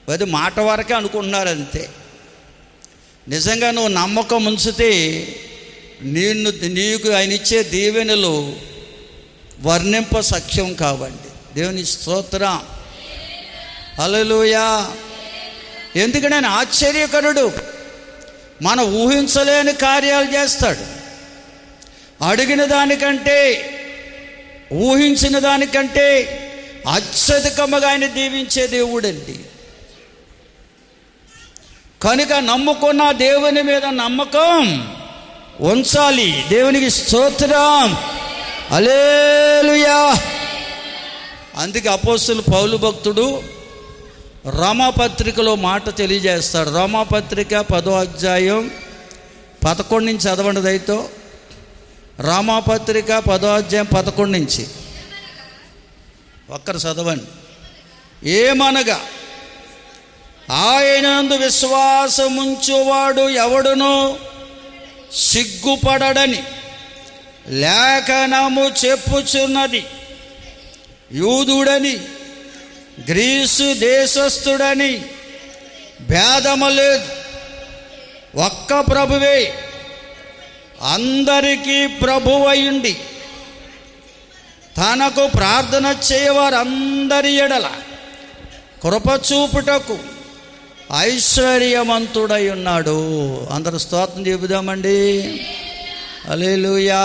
S1: అది మాట వరకే అనుకుంటున్నారు అంతే. నిజంగా నువ్వు నమ్మకం ఉంచితే నీకు ఆయన ఇచ్చే దీవెనలు వర్ణింప సఖ్యం కావండి. దేవుని స్తోత్రం. హల్లెలూయా. ఎందుకంటే ఆయన ఆశ్చర్యకరుడు. మనం ఊహించలేని కార్యాలు చేస్తాడు. అడిగిన దానికంటే ఊహించిన దానికంటే అత్యధికముగా ఆయన దీవించే దేవుడండి. కనుక నమ్ముకున్న దేవుని మీద నమ్మకం ఉంచాలి. దేవునికి స్తోత్రం. హల్లెలూయా. అందుకే అపోస్తలుడు పౌలు భక్తుడు రోమాపత్రికలో మాట తెలియజేస్తాడు. రోమాపత్రిక 10వ అధ్యాయం 11 నుంచి చదవండి. దయతో రోమాపత్రిక 10వ అధ్యాయం 11 నుంచి ఒక్కరు చదవండి. ఏమనగా ఆయనందు విశ్వాసముంచువాడు ఎవడునో సిగ్గుపడడని లేఖనము చెప్పుచున్నది. యూదుడని గ్రీసు దేశస్థుడని భేదము లేదు, ఒక్క ప్రభువే అందరికీ ప్రభువయుండి తనకు ప్రార్థన చేయవారు అందరి ఎడల కృపచూపుటకు ఐశ్వర్యవంతుడై ఉన్నాడు. అందరూ స్తోత్రం చెబుదామండి. హల్లెలూయా.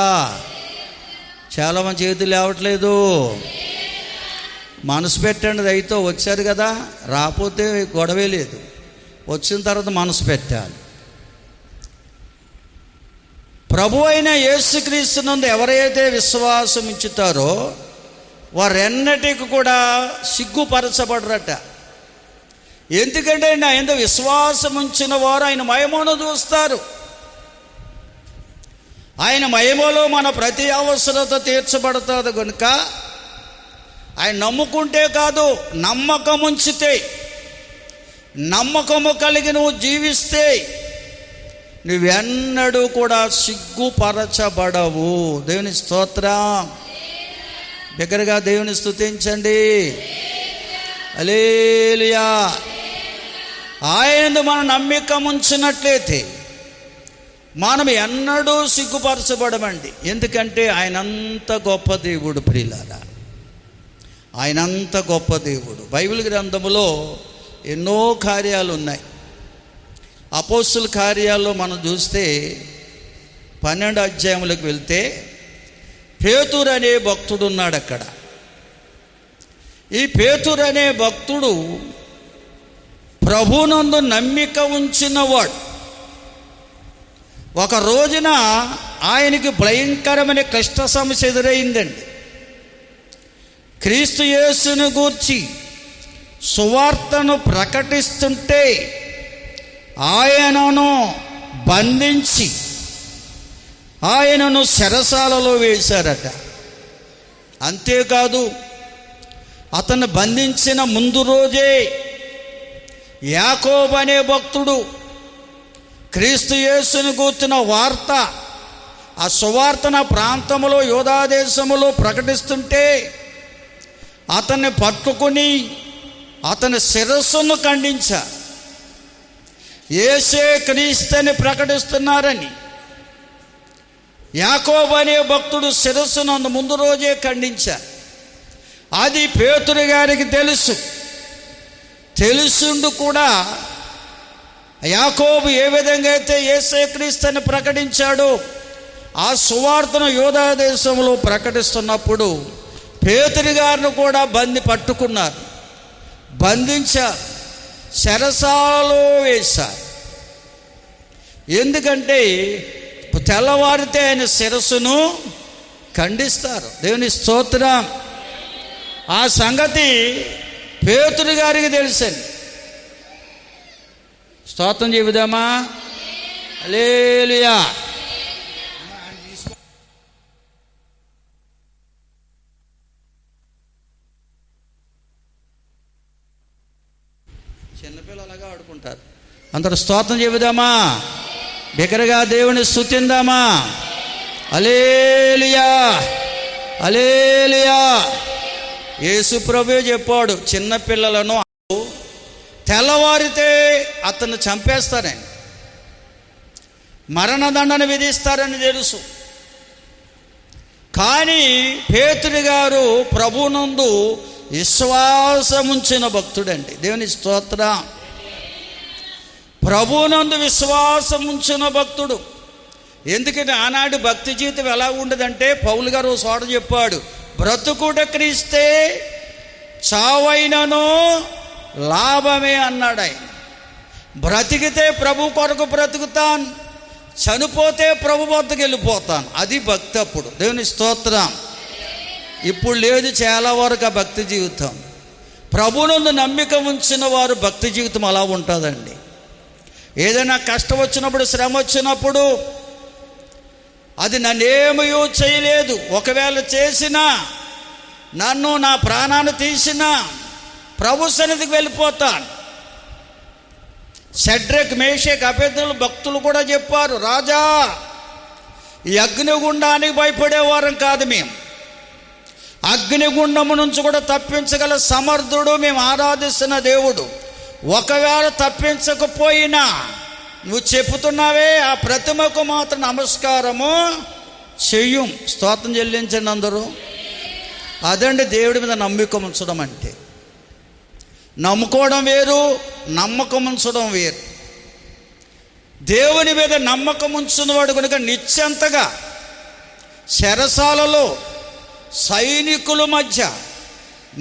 S1: చాలామంది చేతులు లేవట్లేదు. మనసు పెట్టండి. దయతో వచ్చారు కదా, రాకపోతే గొడవే లేదు. వచ్చిన తర్వాత మనసు పెట్టాలి. ప్రభు అయిన యేసుక్రీస్తునందు ఎవరైతే విశ్వాసం ఉంచుతారో వారెన్నటికి కూడా సిగ్గుపరచబడరట. ఎందుకంటే ఆయన విశ్వాసం ఉంచిన వారు ఆయన మహిమను చూస్తారు. ఆయన మహిమలో మన ప్రతి అవసరత తీర్చబడుతుంది. కనుక ఆయన నమ్ముకుంటే కాదు, నమ్మకం ఉంచితే, నమ్మకము కలిగి నువ్వు జీవిస్తే నువ్వెన్నడూ కూడా సిగ్గుపరచబడవు. దేవుని స్తోత్రం. దగ్గరగా దేవుని స్తుతించండి. హల్లెలూయా. ఆయన మనం నమ్మిక ఉంచినట్లయితే మనం ఎన్నడూ సిగ్గుపరచబడమండి. ఎందుకంటే ఆయన అంత గొప్ప దేవుడు. ప్రియులారా, ఆయనంత గొప్ప దేవుడు. బైబిల్ గ్రంథములో ఎన్నో కార్యాలు ఉన్నాయి. అపోస్తుల కార్యాల్లో మనం చూస్తే 12 అధ్యాయములకు వెళ్తే పేతురు అనే భక్తుడు ఉన్నాడు అక్కడ. ఈ పేతురు అనే భక్తుడు ప్రభునందు నమ్మిక ఉంచినవాడు. ఒక రోజున ఆయనకి భయంకరమైన క్లిష్ట సమస్య ఎదురైందండి. క్రీస్తు యేసును గూర్చి సువార్తను ప్రకటిస్తుంటే ఆయనను బంధించి ఆయనను చెరసాలలో వేశారట. అంతేకాదు, అతను బంధించిన ముందు రోజే యాకోబు అనే భక్తుడు క్రీస్తు యేసును గూర్చిన వార్త, ఆ సువార్తన ప్రాంతంలో యూదా దేశములో ప్రకటిస్తుంటే అతన్ని పట్టుకుని అతని శిరస్సును ఖండించారు. యేసే క్రీస్తుని ప్రకటిస్తున్నారని యాకోబు అనే భక్తుడు శిరస్సును ముందు రోజే ఖండించారు. అది పేతురు గారికి తెలుసుండు కూడా యాకోబు ఏ విధంగా అయితే యేసే క్రీస్తుని ప్రకటించాడో ఆ సువార్తను యూదా దేశంలో ప్రకటిస్తున్నప్పుడు పేతురు గారిని కూడా పట్టుకున్నారు, బంధించారు, చెరసాలలో వేశారు. ఎందుకంటే తెల్లవారితే ఆయన శిరస్సును ఖండిస్తారు. దేవుని స్తోత్రం. ఆ సంగతి పేతురు గారికి తెలుసండి. స్తోత్రం చెబుదామా? హల్లెలూయా. చిన్నపిల్లలుగా ఆడుకుంటారు. అందరూ స్తోత్రం చెబుదామా? బిగ్గరగా దేవుని స్తుతిందామా? హల్లెలూయా, హల్లెలూయా. యేసు ప్రభువే చెప్పాడు, చిన్నపిల్లలను తెల్లవారితే అతను చంపేస్తారని, మరణదండన విధిస్తారని తెలుసు. కానీ పేతురు గారు ప్రభువునందు విశ్వాసముంచిన భక్తుడండి. దేవుని స్తోత్రం. ప్రభువునందు విశ్వాసముంచిన భక్తుడు. ఎందుకంటే ఆనాడు భక్తి జీవితం ఎలా ఉండదంటే, పౌలు గారు ఓ చోట చెప్పాడు, బ్రతుకుట క్రీస్తే చావైనను లాభమే అన్నాడు ఆయన. బ్రతికితే ప్రభు కొరకు బ్రతుకుతాను, చనిపోతే ప్రభు వద్దకు వెళ్ళిపోతాను. అది భక్తి అప్పుడు. దేవుని స్తోత్రం. ఇప్పుడు లేదు చాలా వరకు ఆ భక్తి జీవితం. ప్రభువునందు నమ్మిక ఉంచిన వారు భక్తి జీవితం అలా ఉంటుందండి. ఏదైనా కష్టం వచ్చినప్పుడు, శ్రమ వచ్చినప్పుడు అది నన్నేమయో చేయలేదు, ఒకవేళ చేసినా నన్ను నా ప్రాణాన్ని తీసినా ప్రభు సన్నిధికి వెళ్ళిపోతాను. షడ్రక్, మేషక్, అబేద్నెగో భక్తులు కూడా చెప్పారు, రాజా ఈ అగ్నిగుండానికి భయపడేవారం కాదు మేము, అగ్నిగుండము నుంచి కూడా తప్పించగల సమర్థుడు మేము ఆరాధిస్తున్న దేవుడు. ఒకవేళ తప్పించకపోయినా నువ్వు చెప్పుతున్నావే ఆ ప్రతిమకు మాత్రం నమస్కారము చెయ్యం. స్తోత్రం చెల్లించండి అందరూ. అదండి దేవుడి మీద నమ్మకం ఉంచడం అంటే. నమ్ముకోవడం వేరు, నమ్మకం ఉంచడం వేరు. దేవుని మీద నమ్మకం ఉంచున్నవాడు కనుక నిశ్చంతగా చెరసాలలో సైనికుల మధ్య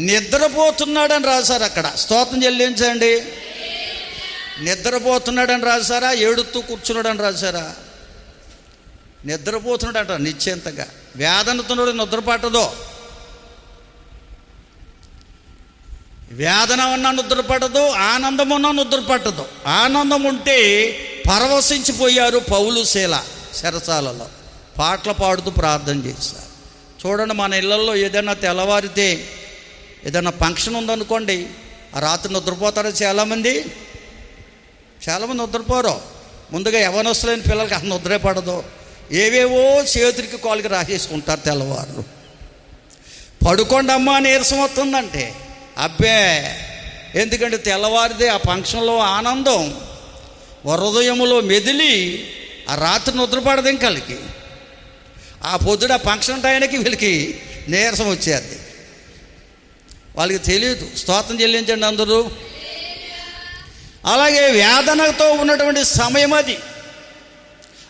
S1: నిద్రపోతున్నాడని రాశారు అక్కడ. స్తోత్రం చెల్లించండి. నిద్రపోతున్నాడని రాశారా, ఏడుతూ కూర్చున్నాడని రాశారా? నిద్రపోతున్నాడంట నిశ్చంతగా. వేదనతో నిద్ర పట్టదో, వేదన ఉన్నా నిద్ర పట్టదు, ఆనందం ఉన్నా నిద్ర పట్టదు. ఆనందం ఉంటే పరవశించిపోయారు పౌలు, శీల చెరసాలలో పాటలు పాడుతూ ప్రార్థన చేశారు. చూడండి, మన ఇళ్ళల్లో ఏదైనా తెల్లవారితే ఏదైనా ఫంక్షన్ ఉందనుకోండి, ఆ రాత్రి నిద్రపోతారు చాలామంది నిద్రపోరు. ముందుగా యవ్వనస్తులైన పిల్లలకి అసలు నిద్రే పడదు. ఏవేవో చేతులకి కాళ్ళకి రాసేసుకుంటారు తెల్లవారు. పడుకోండి అమ్మా నీరసం వస్తుందంటే, అబ్బే ఎందుకంటే తెల్లవారిదే ఆ ఫంక్షన్లో ఆనందం హృదయములో మెదిలి ఆ రాత్రి నిద్రపడదు ఇంకలకి. ఆ పొద్దున ఫంక్షన్ టైంకి వీళ్ళకి నీరసం వచ్చేది. వాళ్ళకి తెలియదు. స్తోత్రం చెల్లించండి అందరూ. అలాగే వేదనతో ఉన్నటువంటి సమయం అది.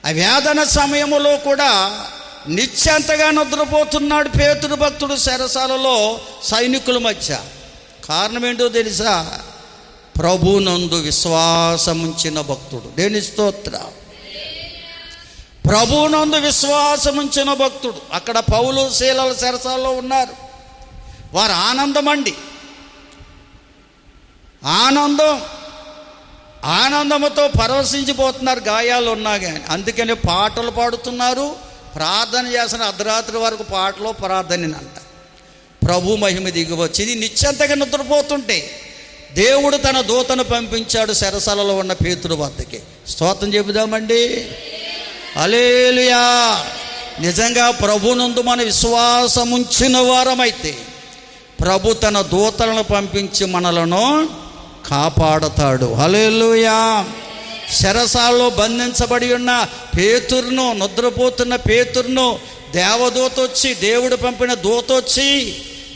S1: ఆ వేదన సమయంలో కూడా నిశ్చంతగా నిద్రపోతున్నాడు పేతురు భక్తుడు చెరసాలలో సైనికుల మధ్య. కారణం ఏంటో తెలుసా? ప్రభునందు విశ్వాసముంచిన భక్తుడు. దేవుని స్తోత్రం. ప్రభునందు విశ్వాసముంచిన భక్తుడు. అక్కడ పౌలు శీలల చెరసాలలో ఉన్నారు. వారు ఆనందంతో పరవశించిపోతున్నారు, గాయాలు ఉన్నా కానీ. అందుకని పాటలు పాడుతున్నారు, ప్రార్థన చేస్తున్న అర్ధరాత్రి వరకు పాటలు ప్రార్థనంట. ప్రభు మహిమ దిగి వచ్చి ఇది నిశ్చంతగా నిద్రపోతుంటే దేవుడు తన దూతను పంపించాడు చెరసాలలో ఉన్న పేతురు వద్దకి. స్తోత్రం చెబుదామండి. హల్లెలూయా. నిజంగా ప్రభునందు మన విశ్వాసం ఉంచిన వారమైతే ప్రభు తన దూతలను పంపించి మనలను కాపాడతాడు. హల్లెలూయా. చెరసాలలో బంధించబడి ఉన్న పేతురును, నిద్రపోతున్న పేతురును దేవదూత వచ్చి, దేవుడు పంపిన దూత వచ్చి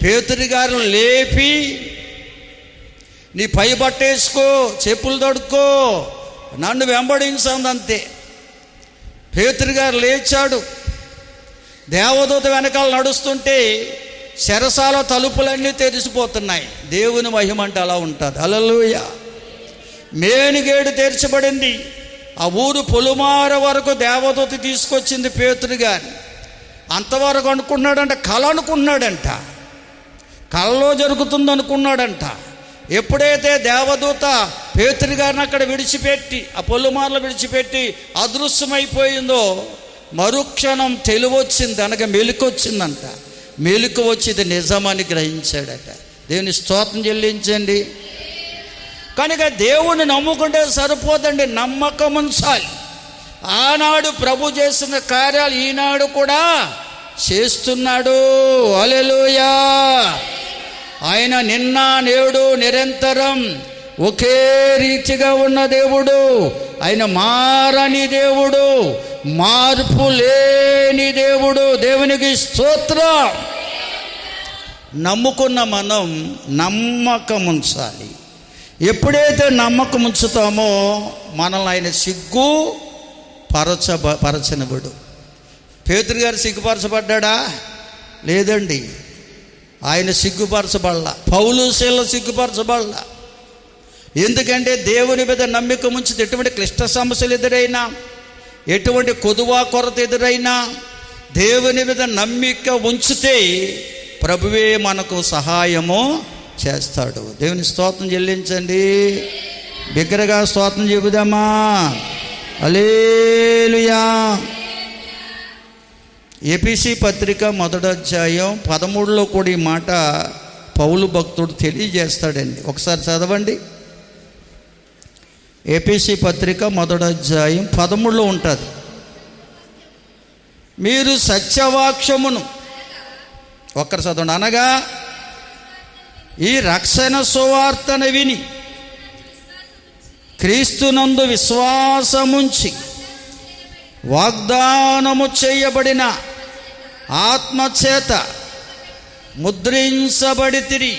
S1: పేతురు గారిని లేపి, నీ పై బట్టేసుకో, చెప్పులు తడుక్కో, నన్ను వెంబడించింది. అంతే. పేతురు గారు లేచాడు. దేవదూత వెనకాల నడుస్తుంటే చెరసాల తలుపులన్నీ తెరిచిపోతున్నాయి. దేవుని మహిమ అంటే అలా ఉంటుంది. హల్లెలూయా. మేనుగేడు తెరచబడింది. ఆ ఊరు పొలుమార వరకు దేవదూత తీసుకొచ్చింది పేతురు గారిని. అంతవరకు అనుకున్నాడంట, కళ అనుకున్నాడంట, కళలో జరుగుతుంది అనుకున్నాడంట. ఎప్పుడైతే దేవదూత పేతురు గారిని అక్కడ విడిచిపెట్టి, ఆ పొలుమారలో విడిచిపెట్టి అదృశ్యమైపోయిందో మరుక్షణం తెలివొచ్చింది, అనగా మెలుకొచ్చిందంట. మెలుకు వచ్చి ఇది నిజమని గ్రహించాడట. దేవుని స్తోత్రం చెల్లించండి. కనుక దేవుని నమ్ముకుంటే సరిపోదండి, నమ్మకం ఉంచాలి. ఆనాడు ప్రభు చేసిన కార్యాలు ఈనాడు కూడా చేస్తున్నాడు. హల్లెలూయా. ఆయన నిన్న నేడు నిరంతరం ఒకే రీతిగా ఉన్న దేవుడు. ఆయన మారని దేవుడు, మార్పు లేని దేవుడు. దేవునికి స్తోత్రం. నమ్ముకున్న మనం నమ్మకం ఉంచాలి. ఎప్పుడైతే నమ్మకం ఉంచుతామో మనల్ని ఆయన పరచనివాడు. పేతురు గారు సిగ్గుపరచబడ్డా? లేదండి, ఆయన సిగ్గుపరచబడలా. పౌలు శీల సిగ్గుపరచబడలా. ఎందుకంటే దేవుని మీద నమ్మకం ఉంచితే ఎటువంటి క్లిష్ట సమస్యలు ఎదురైనా, ఎటువంటి కొదువా కొరత ఎదురైనా దేవుని మీద నమ్మిక ఉంచితే ప్రభువే మనకు సహాయము చేస్తాడు. దేవుని స్తోత్రం చెల్లించండి. బిగ్గరగా స్తోత్రం చెబుదామా? హల్లెలూయా. ఎఫెసీ పత్రిక 1వ అధ్యాయం 13లో కూడా ఈ మాట పౌలు భక్తుడు తెలియజేస్తాడండి. ఒకసారి చదవండి. ఎఫెసీ పత్రిక 1వ అధ్యాయం 13లో ఉంటుంది. మీరు సత్యవాక్యమును, ఒక్కరు చదవండి, అనగా ఈ రక్షణ సువార్తను విని క్రీస్తునందు విశ్వాసముంచి వాగ్దానము చేయబడిన ఆత్మచేత ముద్రించబడితిరి.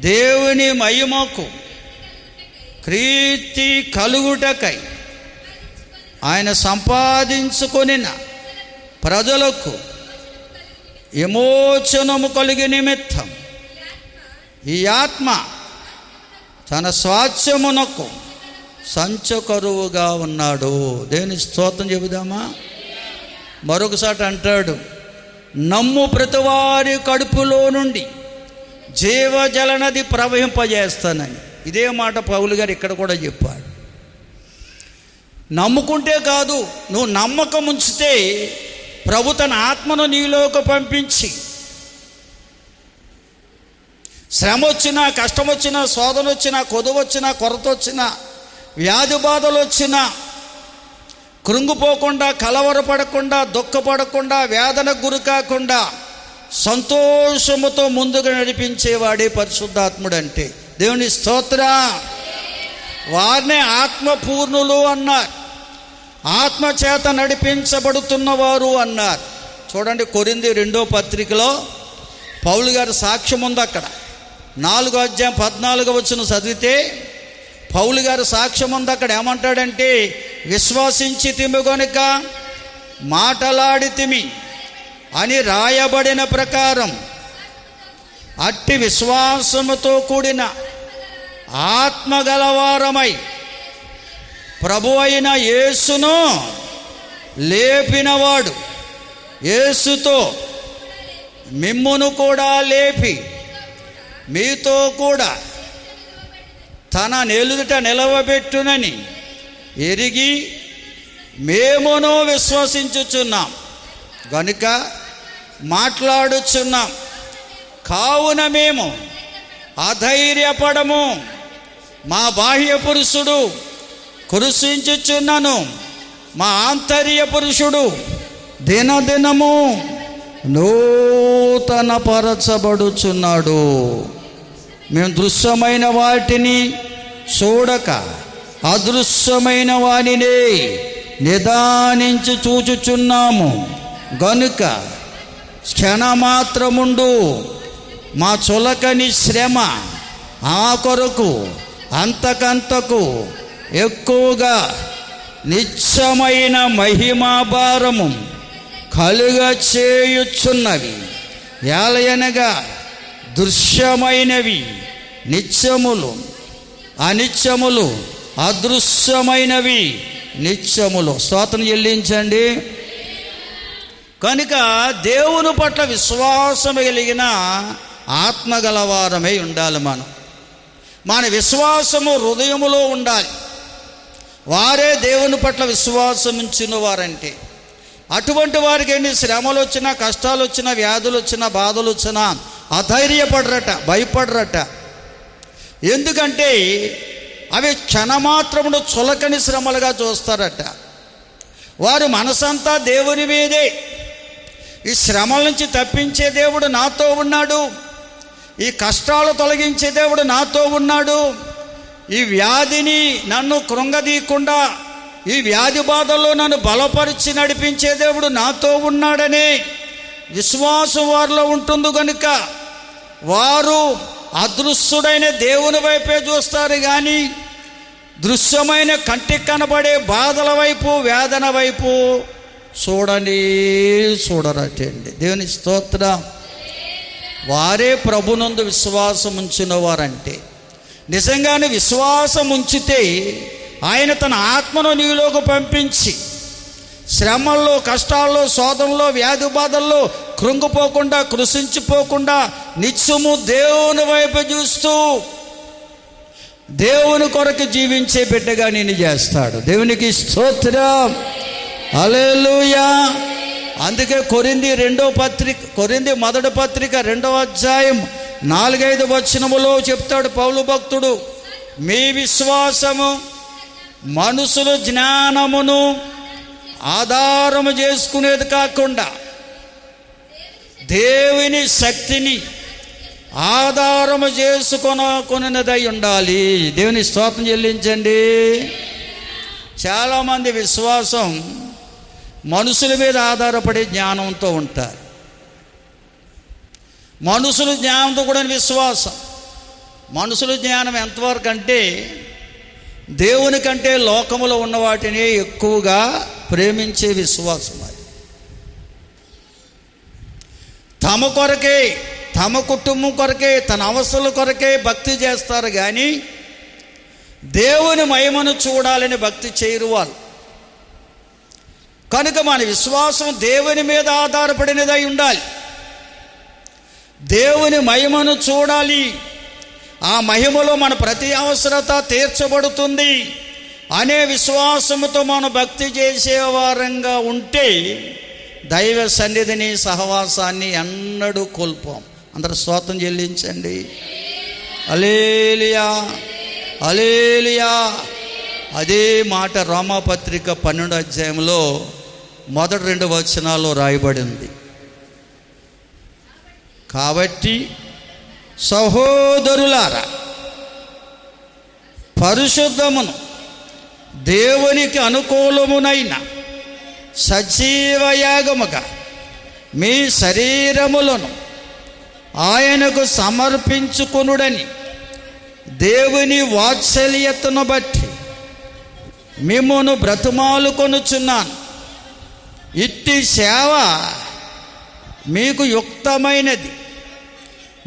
S1: దేవుని మహిమకు కీర్తి కలుగుటకై ఆయన సంపాదించుకొనిన ప్రజలకు విమోచనము కలిగే నిమిత్తం ఈ ఆత్మ తన స్వాస్థ్యమునకు సంచకరువుగా ఉన్నాడు. దేవుని స్తోత్రం చెబుదామా? మరొకసారి అంటాడు, నమ్ము ప్రతివారి కడుపులో నుండి జీవజల నది ప్రవహింపజేస్తానని. ఇదే మాట పౌలు గారు ఇక్కడ కూడా చెప్పాడు. నమ్ముకుంటే కాదు, నువ్వు నమ్మకం ఉంచితే ప్రభు తన ఆత్మను నీలోకి పంపించి శ్రమ వచ్చినా, కష్టం వచ్చినా, శోధన వచ్చినా, కొదువ వచ్చినా, కొరత వచ్చినా, వ్యాధి బాధలు వచ్చినా కృంగిపోకుండా, కలవరపడకుండా, దుఃఖపడకుండా, వేదనకు గురి కాకుండా సంతోషముతో ముందుకు నడిపించేవాడే పరిశుద్ధాత్ముడు అంటే. దేవుని స్తోత్రం. వారినే ఆత్మపూర్ణులు అన్నారు, ఆత్మచేత నడిపించబడుతున్నవారు అన్నారు. చూడండి, కొరింథీ 2వ పత్రికలో పౌలు గారి సాక్ష్యం ఉంది. అక్కడ 4:14 చదివితే పౌలు గారు సాక్ష్యం ఉంది. అక్కడ ఏమంటాడంటే, విశ్వసించి తిమి గనుక మాటలాడితిమి అని రాయబడిన ప్రకారం అట్టి విశ్వాసముతో కూడిన ఆత్మగలవారమై ప్రభు అయిన యేసును లేపినవాడు యేసుతో మిమ్మును కూడా లేపి మీతో కూడా తన నెలుదుట నిలవబెట్టునని ఎరిగి మేమును విశ్వసించుచున్నాం గనుక మాట్లాడుచున్నాం. కావున మేము అధైర్యపడము. మా బాహ్య పురుషుడు కృషించుచున్నను, మా ఆంతర్య పురుషుడు దినదినము నూతన పరచబడుచున్నాడు. మేము దృశ్యమైన వాటిని చూడక అదృశ్యమైన వానినే నిదానించి చూచుచున్నాము గనుక క్షణమాత్రముండు మా చులకని శ్రమ ఆ కొరకు అంతకంతకు ఎక్కువగా నిత్యమైన మహిమాభారము కలుగ చేయుచున్నవి. ఏలయనగా దృశ్యమైనవి నిత్యములు, అనిత్యములు అదృశ్యమైనవి నిత్యములు. స్తోత్రం చెల్లించండి. కనుక దేవుని పట్ల విశ్వాసం కలిగిన ఆత్మగలవారమై ఉండాలి. మన విశ్వాసము హృదయములో ఉండాలి. వారే దేవుని పట్ల విశ్వాసం ఉంచిన వారంటే. అటువంటి వారికి ఎన్ని శ్రమలు వచ్చినా, కష్టాలు వచ్చినా, వ్యాధులు వచ్చినా, బాధలు వచ్చినా అధైర్యపడరట, భయపడరట. ఎందుకంటే అవి క్షణమాత్రమును చులకని శ్రమలుగా చూస్తారట. వారి మనసంతా దేవుని మీదే. ఈ శ్రమల నుంచి తప్పించే దేవుడు నాతో ఉన్నాడు, ఈ కష్టాలు తొలగించే దేవుడు నాతో ఉన్నాడు, ఈ వ్యాధిని నన్ను కృంగదీయకుండా ఈ వ్యాధి బాధల్లో నన్ను బలపరిచి నడిపించే దేవుడు నాతో ఉన్నాడనే విశ్వాసం వారిలో ఉంటుంది. కనుక వారు అదృశ్యుడైన దేవుని వైపే చూస్తారు కానీ దృశ్యమైన కంటికి కనబడే బాధల వైపు, వేదన వైపు చూడరటండి. దేవుని స్తోత్రం. వారే ప్రభునందు విశ్వాసం ఉంచిన వారంటే. నిజంగానే విశ్వాసం ఉంచితే ఆయన తన ఆత్మను నీలోకి పంపించి శ్రమల్లో, కష్టాల్లో, శోధనలో, వ్యాధి బాధల్లో కృంగిపోకుండా, కృషించిపోకుండా నిత్యము దేవుని వైపు చూస్తూ దేవుని కొరకు జీవించే బిడ్డగా నేను చేస్తాడు. దేవునికి స్తోత్రం. హల్లెలూయా. అందుకే కొరింథీ మొదటి పత్రిక 2వ అధ్యాయం 4-5 వచనములో చెప్తాడు పౌలు భక్తుడు, మీ విశ్వాసము మనుషుల జ్ఞానమును ఆధారము చేసుకునేది కాకుండా దేవుని శక్తిని ఆధారము చేసుకొనదై ఉండాలి. దేవుని స్తోత్రం చెల్లించండి. చాలామంది విశ్వాసం మనుషుల మీద ఆధారపడే జ్ఞానంతో ఉంటారు. మనుషుల జ్ఞానంతో కూడా విశ్వాసం. మనుషుల జ్ఞానం ఎంతవరకు అంటే దేవుని కంటే లోకములో ఉన్న వాటిని ఎక్కువగా ప్రేమించే విశ్వాసం. అది తమ కొరకే, తమ కుటుంబం కొరకే, తన అవసరాల కొరకే భక్తి చేస్తారు కానీ దేవుని మహిమను చూడాలని భక్తి చేయరు వాళ్ళు. కనుక మన విశ్వాసం దేవుని మీద ఆధారపడినదై ఉండాలి. దేవుని మహిమను చూడాలి. ఆ మహిమలో మన ప్రతి అవసరత తీర్చబడుతుంది అనే విశ్వాసముతో మనం భక్తి చేసేవారంగా ఉంటే దైవ సన్నిధిని, సహవాసాన్ని ఎన్నడూ కోల్పోం. అందరూ స్తోత్రం చెల్లించండి. హల్లెలూయా, హల్లెలూయా. అదే మాట రోమాపత్రిక 12వ అధ్యాయంలో మొదటి 2 వచనాల్లో రాయబడింది. కాబట్టి సహోదరులారా, పరిశుద్ధమును దేవునికి అనుకూలమునైన సజీవయాగముగా మీ శరీరములను ఆయనకు సమర్పించుకొనుడని దేవుని వాత్సల్యతను బట్టి మిమ్మును బ్రతిమాలుకొనుచున్నాను. ఇట్టి సేవ మీకు యుక్తమైనది.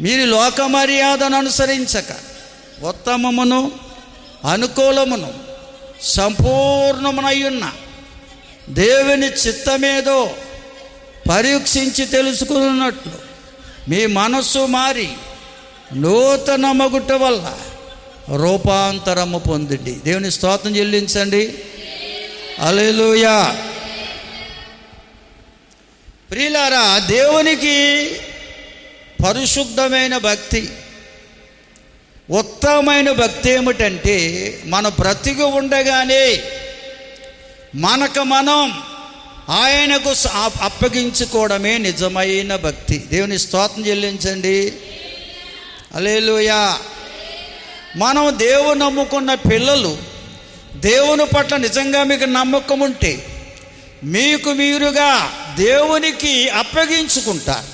S1: మీరు లోక మర్యాదను అనుసరించక ఉత్తమమును అనుకూలమును సంపూర్ణమునయ్యున్న దేవుని చిత్తమేదో పరీక్షించి తెలుసుకున్నట్లు మీ మనస్సు మారి నూతన మగుట వల్ల రూపాంతరము పొందిండి. దేవుని స్తోత్రం చెల్లించండి. హల్లెలూయా. ప్రియులారా, దేవునికి పరిశుద్ధమైన భక్తి, ఉత్తమమైన భక్తి ఏమిటంటే మన బ్రతికి ఉండగానే మనకు మనం ఆయనకు అప్పగించుకోవడమే నిజమైన భక్తి. దేవుని స్తోత్రం చెల్లించండి. హల్లెలూయా. మనం దేవుని నమ్ముకున్న పిల్లలు దేవుని పట్ల నిజంగా మీకు నమ్మకం ఉంటే మీకు మీరుగా దేవునికి అప్పగించుకుంటారు.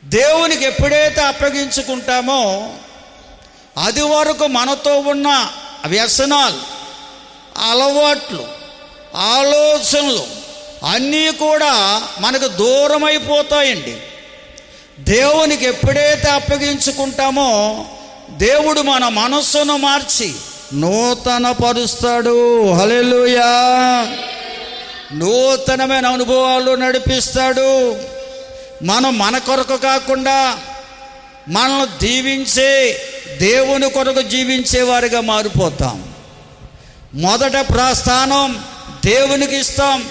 S1: దేవునికి ఎప్పుడైతే అప్పగించుకుంటామో అది వరకు మనతో ఉన్న వ్యసనాలు, అలవాట్లు, ఆలోచనలు అన్నీ కూడా మనకు దూరం అయిపోతాయండి. దేవునికి ఎప్పుడైతే అప్పగించుకుంటామో దేవుడు మన మనస్సును మార్చి నూతన పరుస్తాడు. హల్లెలూయా. నూతనమైన అనుభవాలు నడిపిస్తాడు. మనం మన కొరకు కాకుండా మనల్ని దీవించే దేవుని కొరకు జీవించేవారిగా మారిపోతాం. మొదట ప్రస్థానం దేవునికి ఇస్తాం,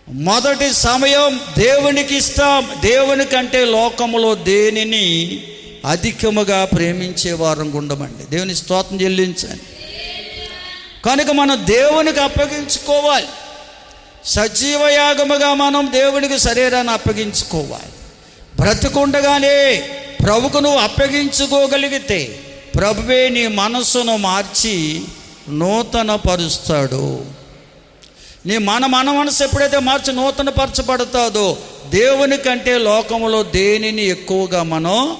S1: మొదటి సమయం దేవునికి ఇస్తాం. దేవుని కంటే లోకములో దేనిని అధికముగా ప్రేమించే వారం ఉండమండి. దేవుని స్తోత్రం చెల్లించండి. కనుక మనం దేవునికి అప్పగించుకోవాలి. సజీవ యాగముగా మనం దేవునికి శరీరాన్ని అప్పగించుకోవాలి. బ్రతికుండగానే ప్రభుకు నువ్వు అప్పగించుకోగలిగితే ప్రభువే నీ మనస్సును మార్చి నూతన పరుస్తాడు. నీ మన మనసు ఎప్పుడైతే మార్చి నూతన పరచబడతాదో దేవుని కంటే లోకములో దేనిని ఎక్కువగా మనం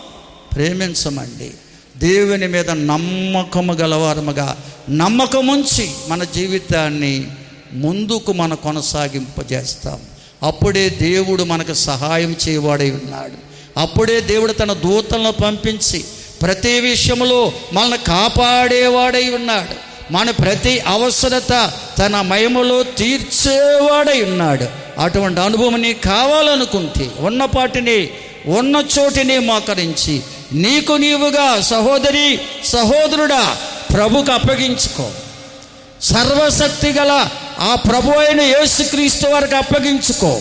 S1: ప్రేమించమండి. దేవుని మీద నమ్మకము గలవారముగా నమ్మకముంచి మన జీవితాన్ని ముందుకు మనం కొనసాగింపజేస్తాం. అప్పుడే దేవుడు మనకు సహాయం చేయవాడై ఉన్నాడు. అప్పుడే దేవుడు తన దూతలను పంపించి ప్రతి విషయంలో మనల్ని కాపాడేవాడై ఉన్నాడు. మన ప్రతి అవసరత తన మహిమలో తీర్చేవాడై ఉన్నాడు. అటువంటి అనుభవం నీకు కావాలనుకుంటే ఉన్నపాటిని ఉన్న చోటిని మోకరించి నీకు నీవుగా సహోదరి సహోదరుడా ప్రభుకు అప్పగించుకో. సర్వశక్తి గల ఆ ప్రభు అయిన యేసుక్రీస్తు వారికి అప్పగించుకో.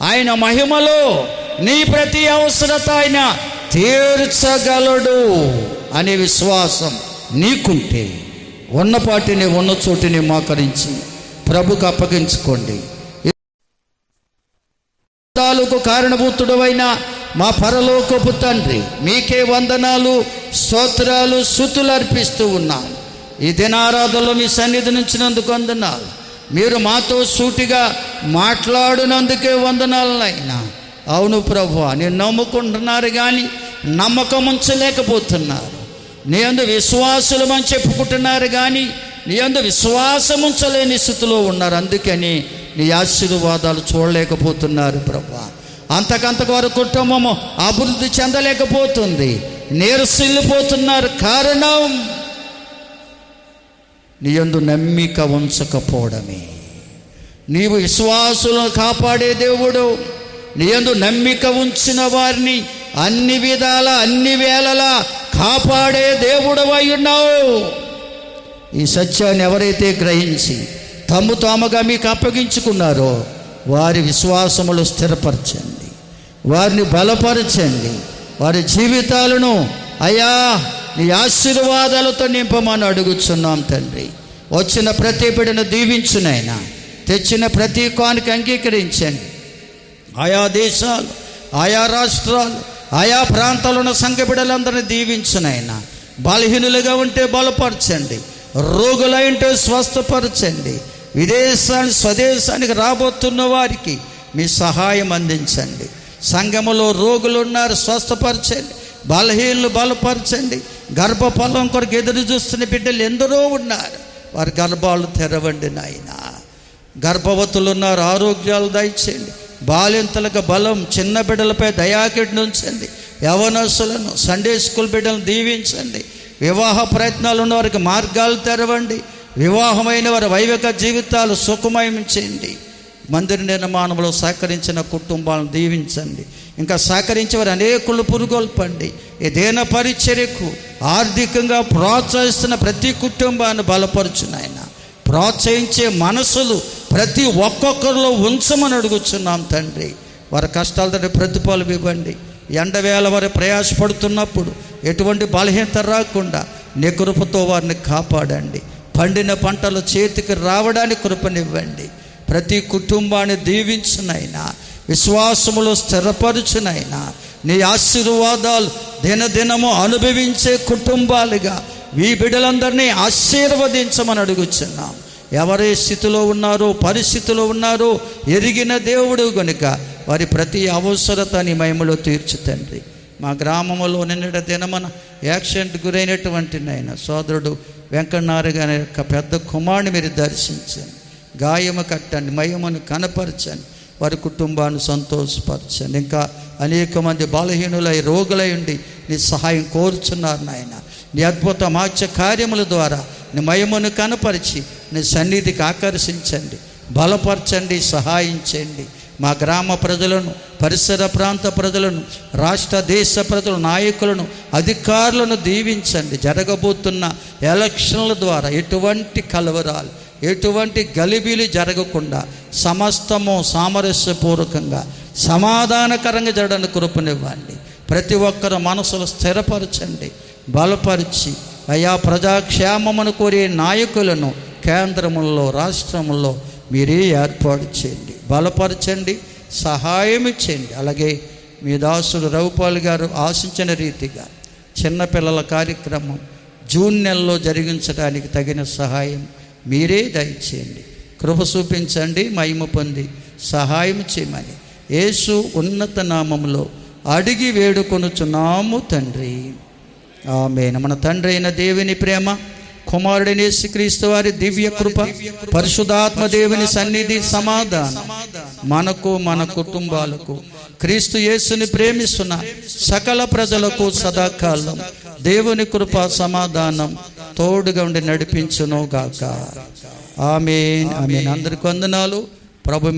S1: ఆయన మహిమలో నీ ప్రతి అవసరత ఆయన తీర్చగలడు అనే విశ్వాసం నీకుంటే ఉన్నపాటిని ఉన్న చోటిని మోకరించి ప్రభుకు అప్పగించుకోండి. కారణభూతుడవైన మా పరలోకపు తండ్రి, మీకే వందనాలు, స్తోత్రాలు, స్తుతులు అర్పిస్తూ ఉన్నాను. ఈ దినారాధనలో మీ సన్నిధి నుంచినందుకు వందనాలు. మీరు మాతో సూటిగా మాట్లాడినందుకే వందనాలనైనా. అవును ప్రభువా, నేను నమ్ముకుంటున్నారు కానీ నమ్మకం ఉంచలేకపోతున్నారు. నీ యందు విశ్వాసులమని చెప్పుకుంటున్నారు కానీ నీ యందు విశ్వాసం ఉంచలేని స్థితిలో ఉన్నారు. అందుకని నీ ఆశీర్వాదాలు చూడలేకపోతున్నారు ప్రభువా. అంతకంతకు వారి కుటుంబము అభివృద్ధి చెందలేకపోతుంది, నీరసిల్లిపోతున్నారు. కారణం నీ యందు నమ్మిక ఉంచకపోవడమే. నీవు విశ్వాసులను కాపాడే దేవుడు. నీ యందు నమ్మిక ఉంచిన వారిని అన్ని విధాల అన్ని వేళలా కాపాడే దేవుడు అయి ఉన్నావు. ఈ సత్యాన్ని ఎవరైతే గ్రహించి తమ్ము తాముగా మీకు అప్పగించుకున్నారో వారి విశ్వాసములు స్థిరపరచండి, వారిని బలపరచండి. వారి జీవితాలను అయ్యా నీ ఆశీర్వాదాలతో నింపమని అడుగుచున్నాం తండ్రి. వచ్చిన ప్రతి బిడ్డను దీవించునైనా, తెచ్చిన ప్రతి కానుక అంగీకరించండి. ఆయా దేశాలు, ఆయా రాష్ట్రాలు, ఆయా ప్రాంతాల్లో ఉన్న సంఘ బిడ్డలందరినీ దీవించునైనా. బలహీనులుగా ఉంటే బలపరచండి, రోగులై ఉంటే స్వస్థపరచండి. విదేశానికి స్వదేశానికి రాబోతున్న వారికి మీ సహాయం అందించండి. సంఘములో రోగులు ఉన్నారు, స్వస్థపరచండి. బలహీనులు బలపరచండి. గర్భఫలం కొరకు ఎదురు చూస్తున్న బిడ్డలు ఎందరో ఉన్నారు, వారి గర్భాలు తెరవండి నాయన. గర్భవతులు ఉన్నారు, ఆరోగ్యాలు దయచేయండి. బాలింతలకు బలం, చిన్న బిడ్డలపై దయాకిడిని ఉంచండి. యవనస్తులను, సండే స్కూల్ బిడ్డలను దీవించండి. వివాహ ప్రయత్నాలు ఉన్న వారికి మార్గాలు తెరవండి. వివాహమైన వారి వైవిక జీవితాలు సుఖమయం చేయండి. మందిర నిర్మాణంలో సహకరించిన కుటుంబాలను దీవించండి. ఇంకా సహకరించే వారు అనేకులు పురుగొల్పండి. ఏదైనా పరిచర్యకు ఆర్థికంగా ప్రోత్సహిస్తున్న ప్రతి కుటుంబాన్ని బలపరుచునాయన. ప్రోత్సహించే మనసులు ప్రతి ఒక్కొక్కరిలో ఉంచమని అడుగుచున్నాం తండ్రి. వారి కష్టాలతో ప్రతిఫలం ఇవ్వండి. ఎండవేళ వారు ప్రయాసపడుతున్నప్పుడు ఎటువంటి బలహీనత రాకుండా నీ కృపతో వారిని కాపాడండి. పండిన పంటలు చేతికి రావడానికి కృపనివ్వండి. ప్రతి కుటుంబాన్ని దీవించునైనా, విశ్వాసములో స్థిరపరచునైనా. నీ ఆశీర్వాదాలు దినదినము అనుభవించే కుటుంబాలుగా ఈ బిడ్డలందరినీ ఆశీర్వదించమని అడుగుచున్నాం. ఎవరే స్థితిలో ఉన్నారో, పరిస్థితిలో ఉన్నారో ఎరిగిన దేవుడు కనుక వారి ప్రతి అవసరత నీ మహిమలో తీర్చు తండ్రి. మా గ్రామంలో నిన్నటి దినమన యాక్సిడెంట్ గురైనటువంటి నాయన సోదరుడు వెంకటనారాయణ గారి యొక్క పెద్ద కుమారుని మీరు దర్శించండి. గాయము కట్టండి, మహిమను కనపరచండి, వారి కుటుంబాన్ని సంతోషపరచండి. ఇంకా అనేక మంది బలహీనులై రోగులై ఉండి నీ సహాయం కోరుచున్నారు నాయన. నీ అద్భుత మాత్య కార్యముల ద్వారా నీ మహిమను కనపరిచి నీ సన్నిధికి ఆకర్షించండి, బలపరచండి, సహాయం చేయండి. మా గ్రామ ప్రజలను, పరిసర ప్రాంత ప్రజలను, రాష్ట్ర దేశ ప్రజల నాయకులను, అధికారులను దీవించండి. జరగబోతున్న ఎలక్షన్ల ద్వారా ఎటువంటి కలవరాలు, ఎటువంటి గలిబిలి జరగకుండా సమస్తము సామరస్యపూర్వకంగా సమాధానకరంగా జరగడానికి కృపనివ్వండి. ప్రతి ఒక్కరు మనసులు స్థిరపరచండి, బలపరిచి అయా ప్రజాక్షేమమును కోరే నాయకులను కేంద్రముల్లో, రాష్ట్రముల్లో మీరే ఏర్పాటు చేయండి, బలపరచండి, సహాయం చేయండి. అలాగే మీ దాసుడు రఘుపాల్ గారు ఆశించిన రీతిగా చిన్నపిల్లల కార్యక్రమం జూన్ నెలలో జరిగించడానికి తగిన సహాయం మీరే దయచేయండి. కృప చూపించండి, మహిమ పొంది సహాయం చేయమని యేసు ఉన్నత నామములో అడిగి వేడుకొనుచున్నాము తండ్రి, ఆమేన్. మన తండ్రి అయిన దేవుని ప్రేమ, కుమారుడైన యేసుక్రీస్తు వారి దివ్య కృప, పరిశుద్ధాత్మ దేవుని సన్నిధి, సమాధానం మనకు, మన కుటుంబాలకు, క్రీస్తు యేసుని ప్రేమిస్తున్న సకల ప్రజలకు సదాకాలం దేవుని కృప, సమాధానం తోడుగా ఉండి నడిపించును గాక. ఆమేన్, ఆమేన్. అందరికి వందనాలు. ప్రభు